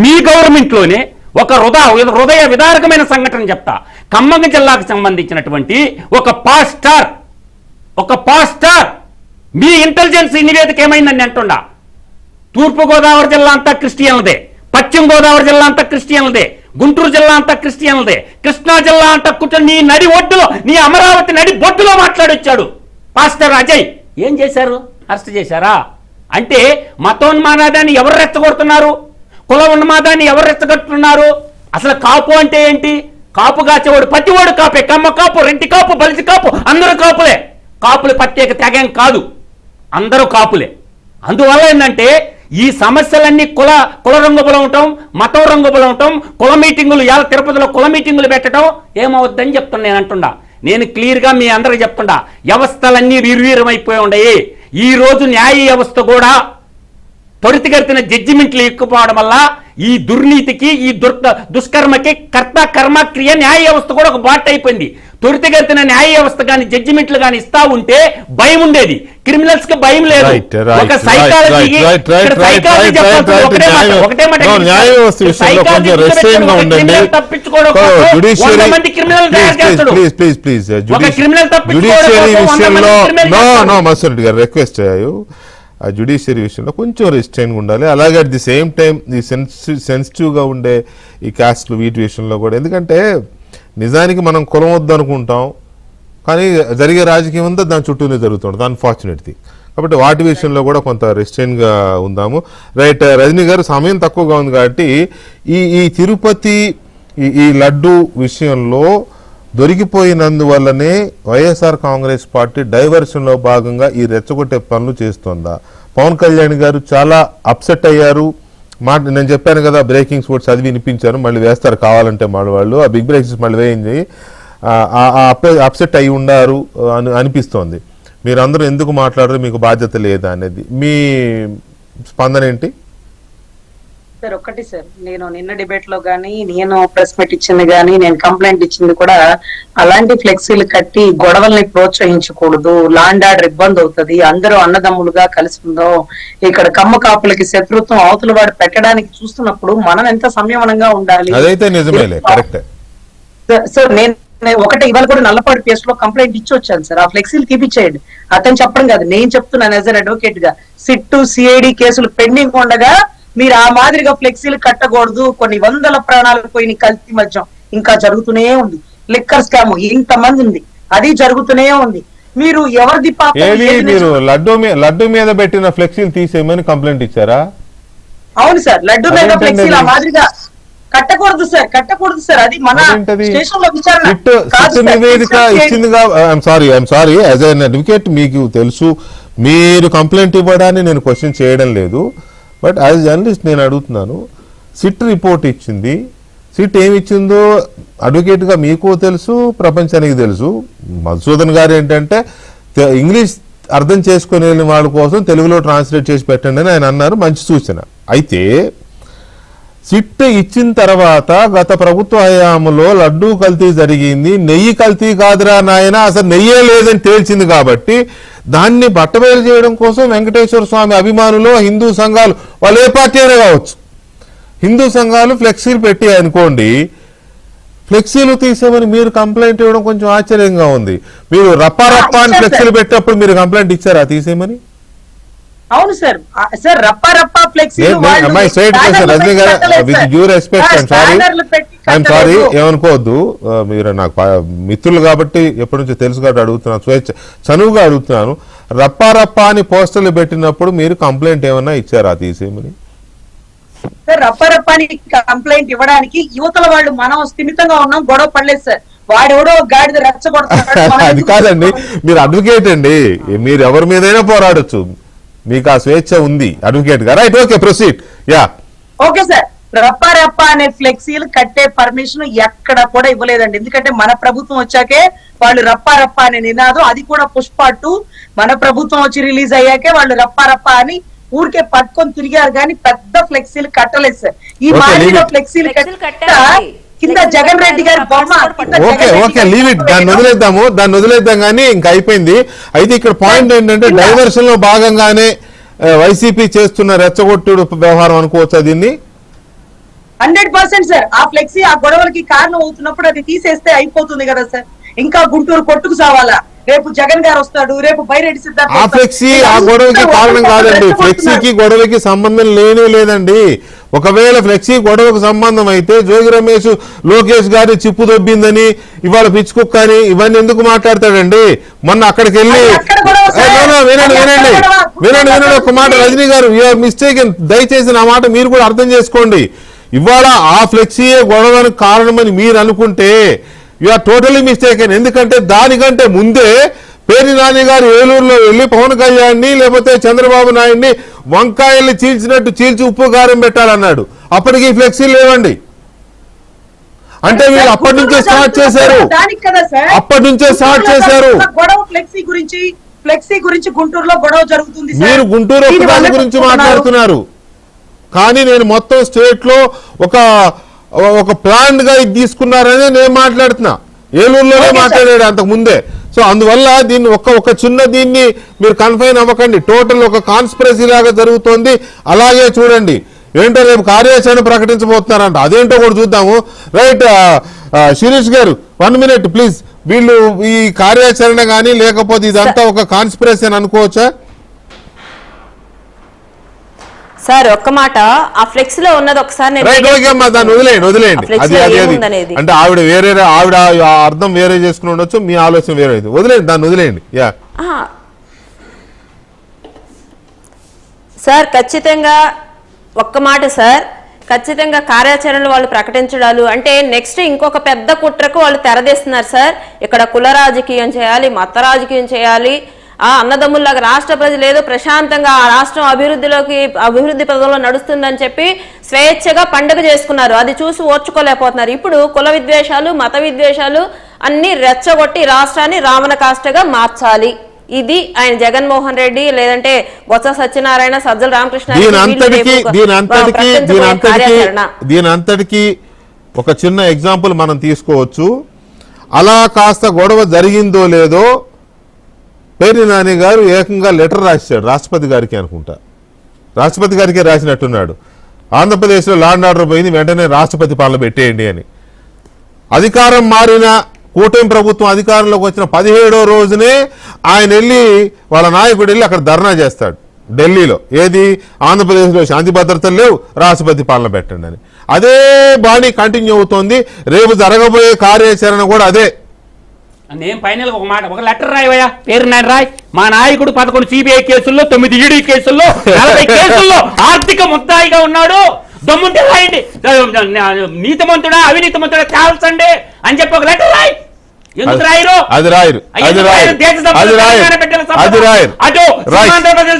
మీ గవర్నమెంట్లోనే ఒక హృదయ విదారకమైన సంఘటన చెప్తా. ఖమ్మం జిల్లాకు సంబంధించినటువంటి ఒక పాస్టర్ మీ ఇంటెలిజెన్స్ నివేదిక ఏమైందని అంటుండా. తూర్పుగోదావరి జిల్లా అంతా క్రిస్టియన్లదే, పశ్చిమ గోదావరి జిల్లా అంతా క్రిస్టియన్లదే, గుంటూరు జిల్లా అంతా క్రిస్టియన్లదే, కృష్ణా జిల్లా అంతా కూర్చొని నీ నడి ఒడ్డులో, నీ అమరావతి నడి బొడ్డులో మాట్లాడొచ్చాడు పాస్టర్ అజయ్. ఏం చేశారు? అరెస్ట్ చేశారా? అంటే మతోన్మాదాన్ని ఎవరు రెచ్చగొడుతున్నారు? కుల ఉన్మాదాన్ని ఎవరు రెచ్చగొడుతున్నారు? అసలు కాపు అంటే ఏంటి? కాపు కాచేవాడు పట్టివాడు కాపే. కమ్మ కాపు, రెంటి కాపు, బలిసి కాపు, అందరూ కాపులే. కాపులు ప్రత్యేక తెగం కాదు, అందరూ కాపులే. అందువల్ల ఏంటంటే ఈ సమస్యలన్నీ కుల రంగుబులు ఉండటం, మతం రంగుబులు ఉండటం, కుల మీటింగులు, ఇవాళ తిరుపతిలో కుల మీటింగులు పెట్టడం ఏమవుద్దని చెప్తున్నా. నేను అంటున్నా, నేను క్లియర్గా మీ అందరికి చెప్తున్నా, వ్యవస్థలన్నీ నిర్వీర్యమైపోయి ఉన్నాయి. ఈ రోజు న్యాయ వ్యవస్థ కూడా త్వరితగతిన జడ్జిమెంట్లు ఎక్కుపోవడం వల్ల ఈ దుర్నీతికి, ఈ దుష్కర్మకి కర్త కర్మ క్రియ న్యాయ వ్యవస్థ కూడా ఒక బాట్ అయిపోయింది. త్వరితగతిన న్యాయ వ్యవస్థ కానీ జడ్జిమెంట్లు కానీ ఇస్తా ఉంటే భయం ఉండేది, క్రిమినల్స్ కి భయం లేదు. ఒక సైకాలజీ తప్పించుకోవడం క్రిమినల్ రిక్వెస్ట్ ఆ జ్యుడిషియరీ విషయంలో కొంచెం రిస్ట్రైన్గా ఉండాలి. అలాగే అట్ ది సేమ్ టైం ఈ సెన్సిటివ్గా ఉండే ఈ కాస్ట్లు వీటి విషయంలో కూడా, ఎందుకంటే నిజానికి మనం కులం వద్దు అనుకుంటాం, కానీ జరిగే రాజకీయం అంతా దాని చుట్టూనే జరుగుతుంది, అన్ఫార్చునేట్ థింగ్. కాబట్టి వాటి విషయంలో కూడా కొంత రిస్ట్రైన్గా ఉందాము. రైట్ రజనీ గారు, సమయం తక్కువగా ఉంది కాబట్టి ఈ తిరుపతి ఈ లడ్డు విషయంలో దొరికిపోయినందువల్లనే వైఎస్ఆర్ కాంగ్రెస్ పార్టీ డైవర్షన్లో భాగంగా ఈ రెచ్చగొట్టే పనులు చేస్తోందా? పవన్ కళ్యాణ్ గారు చాలా అప్సెట్ అయ్యారు. నేను చెప్పాను కదా, బ్రేకింగ్ స్పోర్ట్స్ అది వినిపించారు, మళ్ళీ వేస్తారు కావాలంటే వాళ్ళు ఆ బిగ్ బ్రేకింగ్స్ మళ్ళీ వేయింది. అప్సెట్ అయి ఉండారు అనిపిస్తోంది. మీరందరూ ఎందుకు మాట్లాడరు, మీకు బాధ్యత లేదా అనేది మీ స్పందన ఏంటి? సార్ ఒకటి సార్, నేను నిన్న డిబేట్ లో గానీ, నేను ప్రెస్ మీట్ ఇచ్చింది గానీ, నేను కంప్లైంట్ ఇచ్చింది కూడా అలాంటి ఫ్లెక్సీలు కట్టి గొడవల్ని ప్రోత్సహించకూడదు, లాండ్ ఆర్డర్ ఇబ్బంది అవుతుంది, అందరూ అన్నదమ్ములుగా కలిసి ఉందో, ఇక్కడ కమ్మ కాపులకి శత్రుత్వం అవతల వాడు పెట్టడానికి చూస్తున్నప్పుడు మనం ఎంత సంయమనంగా ఉండాలి. అదైతే నిజమేలే, కరెక్ట్. సార్ నేను ఒకటి ఇవాళ కూడా నల్లపాడు కేసు లో కంప్లైంట్ ఇచ్చి వచ్చాను సార్, ఆ ఫ్లెక్సీలు తీపిచ్చేయండి. అతను చెప్పడం కాదు, నేను చెప్తున్నాను యాజ్ అన్ అడ్వకేట్ గా. సిట్ సిఐడి కేసులు పెండింగ్ ఉండగా మీరు ఆ మాదిరిగా ఫ్లెక్సీలు కట్టకూడదు. కొన్ని వందల ప్రాణాలు పోయిన కల్తీ మద్యం ఇంకా జరుగుతూనే ఉంది, లిక్కర్ స్కామ్ ఇంతమంది ఉంది, అది జరుగుతూనే ఉంది. మీరు ఎవరిది మీరు లడ్డు మీద పెట్టిన ఫ్లెక్సీలు తీసేయమని కంప్లైంట్ ఇచ్చారా? అవును సార్, లడ్డు మీద ఫ్లెక్సీలు ఆ మాదిరిగా కట్టకూడదు సార్, అది మన స్టేషన్ లో విచారణ నివేదిక ఇచ్చిందిగా. I'm sorry as an advocate, మీకు తెలుసు మీరు కంప్లైంట్ ఇవ్వడాన్ని నేను క్వశ్చన్ చేయడం లేదు, బట్ యాజ్ జర్నలిస్ట్ నేను అడుగుతున్నాను. సిట్ రిపోర్ట్ ఇచ్చింది, సిట్ ఏమి ఇచ్చిందో అడ్వకేట్గా మీకు తెలుసు, ప్రపంచానికి తెలుసు. మధుసూదన్ గారు ఏంటంటే ఇంగ్లీష్ అర్థం చేసుకునే వాళ్ళ కోసం తెలుగులో ట్రాన్స్లేట్ చేసి పెట్టండి అని ఆయన అన్నారు, మంచి సూచన. అయితే సిట్ ఇచ్చిన తర్వాత గత ప్రభుత్వ హయాంలో లడ్డూ కల్తీ జరిగింది, నెయ్యి కల్తీ కాదురా నాయన, అసలు నెయ్యే లేదని తేల్చింది కాబట్టి దాన్ని బట్టబయలు చేయడం కోసం వెంకటేశ్వర స్వామి అభిమానులు హిందూ సంఘాలు, వాళ్ళు ఏ పార్టీ అయినా కావచ్చు, హిందూ సంఘాలు ఫ్లెక్సీలు పెట్టి అనుకోండి, ఫ్లెక్సీలు తీసామని మీరు కంప్లైంట్ ఇవ్వడం కొంచెం ఆశ్చర్యంగా ఉంది. మీరు రప్పా అని ఫ్లెక్సీలు పెట్టినప్పుడు మీరు కంప్లైంట్ ఇచ్చారా తీసేయమని? అవును సార్. సార్ రప్పా ఫ్లెక్సీ సారీ ఏమనుకోవద్దు, మీరు నాకు మిత్రులు కాబట్టి ఎప్పటి నుంచో తెలుసు కాబట్టి అడుగుతున్నాను, చనువుగా అడుగుతున్నాను. రప్పా అని పోస్టర్లు పెట్టినప్పుడు మీరు కంప్లైంట్ ఏమన్నా ఇచ్చారా తీసేయమని? సార్ రప్పని కంప్లైంట్ ఇవ్వడానికి యువతల వాళ్ళు మనం స్థిమితంగా ఉన్నాం, గొడవ పడలేదు సార్. వాడెవడో గాడిద రెచ్చగొడతాడు. అది కాదండి, మీరు అడ్వకేట్ అండి, మీరు ఎవరి మీదైనా పోరాడొచ్చు, మీకు ఆ స్వేచ్ఛ ఉంది అడ్వకేట్ గా. Right, okay, proceed. Yeah, okay sir. రప్ప అనే ఫ్లెక్సీలు కట్టే పర్మిషన్ ఎక్కడ కూడా ఇవ్వలేదండి. ఎందుకంటే మన ప్రభుత్వం వచ్చాకే వాళ్ళు రప్ప అనే నినాదం, అది కూడా పుష్ప 2 మన ప్రభుత్వం వచ్చి రిలీజ్ అయ్యాకే వాళ్ళు రప్ప అని ఊరికే పట్టుకొని తిరిగారు, కానీ పెద్ద ఫ్లెక్సీలు కట్టలేదు సార్. ఈ మాదిరిగా ఫ్లెక్సీలు కింద జగన్ రెడ్డి గారి బొమ్మ. ఓకే, లీవ్ ఇట్, దాన్ని వదిలేద్దాం కానీ ఇంకా అయిపోయింది. అయితే ఇక్కడ పాయింట్ ఏంటంటే డైవర్షన్ లో భాగంగానే వైసీపీ చేస్తున్న రెచ్చగొట్టుడు వ్యవహారం అనుకోవచ్చా దీన్ని? 100% సార్. ఆ ఫ్లెక్సీ ఆ గొడవలకి కారణం అవుతున్నప్పుడు అది తీసేస్తే అయిపోతుంది కదా సార్. ఇంకా గుంటూరు కొట్టుకు సావాలా? రేపు జగన్ గారు వస్తాడు, రేపు బైరెడ్డి సిద్ధార్థ. ఆ ఫ్లెక్సీ ఆ గొడవకి కారణం కాదండి, ఫ్లెక్సీకి గొడవకి సంబంధం లేదండి. ఒకవేళ ఫ్లెక్సీ గొడవకు సంబంధం అయితే జోగి రమేష్ లోకేష్ గారి చిప్పు దొబ్బిందని, ఇవాళ పిచ్చుకుక్క అని ఇవన్నీ ఎందుకు మాట్లాడతాడండి? మొన్న అక్కడికి వెళ్ళి వినండి ఒక మాట, రజనీ గారు యూఆర్ మిస్టేకెన్, దయచేసి నా మాట మీరు కూడా అర్థం చేసుకోండి. ఇవాళ ఆ ఫ్లెక్సీయే గొడవకు కారణమని మీరు అనుకుంటే యు ఆర్ టోటలీ మిస్టేకెన్. ఎందుకంటే దానికంటే ముందే పేర్ని నాని గారు ఏలూరులో వెళ్ళి పవన్ కళ్యాణ్ని లేకపోతే చంద్రబాబు నాయుడిని వంకాయల్ని చీల్చినట్టు చీల్చి ఉప్పు కారం పెట్టాలన్నాడు. అప్పటికి ఫ్లెక్సీలు లేవండి. అంటే వీళ్ళు అప్పటి నుంచే స్టార్ట్ చేశారు. ఫ్లెక్సీ గురించి గుంటూరులో గొడవ జరుగుతుంది. మీరు గుంటూరు ఒక్కదాని గురించి మాట్లాడుతున్నారు, కానీ నేను మొత్తం స్టేట్ లో ఒక ప్లాన్ గా ఇది తీసుకున్నారని నేను మాట్లాడుతున్నా. ఏలూరులోనే మాట్లాడాడు అంతకు ముందే. సో అందువల్ల దీన్ని ఒక చిన్న దీన్ని మీరు కన్ఫైన్ అవ్వకండి, టోటల్ ఒక కాన్స్పిరసీ లాగా జరుగుతోంది. అలాగే చూడండి, ఏంటో రేపు కార్యాచరణ ప్రకటించబోతున్నారంట, అదేంటో కూడా చూద్దాము. రైట్, శిరీష్ గారు 1 minute ప్లీజ్. వీళ్ళు ఈ కార్యాచరణ కానీ లేకపోతే ఇదంతా ఒక కాన్స్పిరసీ అని అనుకోవచ్చా? సార్ ఒక్క మాట, ఆ ఫ్లెక్స్ లో ఉన్నది ఒకసారి దాన్ని వదిలేయండి. అది అంటే ఆవిడ అర్థం వేరే చేసుకుని ఉండొచ్చు, మీ ఆలోచన వేరే అయితే వదిలేయండి, దాన్ని వదిలేయండి. యా సార్, ఖచ్చితంగా ఒక్క మాట సార్, ఖచ్చితంగా కార్యాచరణలు వాళ్ళు ప్రకటించడాలు అంటే నెక్స్ట్ ఇంకొక పెద్ద కుట్రకు వాళ్ళు తెరదీస్తున్నారు సార్. ఇక్కడ కుల రాజకీయం చేయాలి, మత రాజకీయం చేయాలి, అన్నదమ్ముల్లాగా రాష్ట్ర ప్రజలు ఏదో ప్రశాంతంగా ఆ రాష్ట్రం అభివృద్ధి పదంలో నడుస్తుందని చెప్పి స్వేచ్ఛగా పండుగ చేసుకున్నారు. అది చూసి ఓర్చుకోలేకపోతున్నారు. ఇప్పుడు కుల విద్వేషాలు, మత విద్వేషాలు అన్ని రెచ్చగొట్టి రాష్ట్రాన్ని రావణ కాష్టగా మార్చాలి. ఇది ఆయన జగన్మోహన్ రెడ్డి లేదంటే బొత్స సత్యనారాయణ, సజ్జల రామకృష్ణ దీని అంతటికి ఒక చిన్న ఎగ్జాంపుల్ మనం తీసుకోవచ్చు. అలా కాస్త గొడవ జరిగిందో లేదో పేర్ని నాని గారు ఏకంగా లెటర్ రాశాడు రాష్ట్రపతి గారికి, అనుకుంటా రాష్ట్రపతి గారికే రాసినట్టున్నాడు. ఆంధ్రప్రదేశ్లో లా అండ్ ఆర్డర్ పోయింది, వెంటనే రాష్ట్రపతి పాలన పెట్టేయండి అని. అధికారం మారిన కూటమి ప్రభుత్వం అధికారంలోకి వచ్చిన 17వ రోజునే ఆయన వెళ్ళి వాళ్ళ నాయకుడు వెళ్ళి అక్కడ ధర్నా చేస్తాడు ఢిల్లీలో. ఏది? ఆంధ్రప్రదేశ్లో శాంతి భద్రతలు లేవు, రాష్ట్రపతి పాలన పెట్టండి అని. అదే బాణీ కంటిన్యూ అవుతోంది. రేపు జరగబోయే కార్యాచరణ కూడా అదే. నేను ఫైనల్ ఒక మాట, ఒక లెటర్ రాయవయ్యా, పేరు నాడు రాయ్. మా నాయకుడు 11 సిబిఐ కేసుల్లో, 9 ఈడీ కేసుల్లో, 40 కేసుల్లో ఆర్థిక ముద్దాయిగా ఉన్నాడు. దమ్ముంటే రాయండి, నీతిమంతుడా అవినీతిమంతుడా తేల్చండి అని చెప్పి ఒక లెటర్ రాయ్. ఎందుకు రాయరు? అది రాయరు. అటు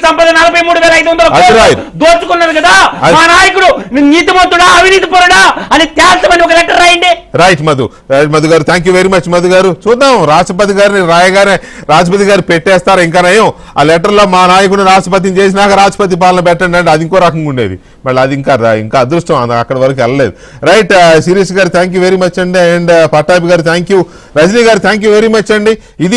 సంపద 43,500 దోచుకున్నది కదా. మా నాయకుడు నీతిమంతుడా అవినీతిపరుడా అని తేల్చమని ఒక లెటర్ రాయండి. రైట్ మధు గారు, thank you very much Madhu గారు. చూద్దాం, రాష్ట్రపతి గారిని రాయగానే రాష్ట్రపతి గారు పెట్టేస్తారు. ఇంకా నయం, ఆ లెటర్ లో మా నాయకుడు రాష్ట్రపతిని చేసినాక రాష్ట్రపతి పాలన పెట్టండి అంటే అది ఇంకో రకంగా ఉండేది. మళ్ళీ అది ఇంకా అదృష్టం అక్కడ వరకు వెళ్ళలేదు. రైట్, శిరీష్ గారు థ్యాంక్ యూ వెరీ మచ్ అండి, అండ్ పట్టాభి గారు థ్యాంక్ యూ, రజనీ గారు థ్యాంక్ యూ వెరీ మచ్ అండి. ఇది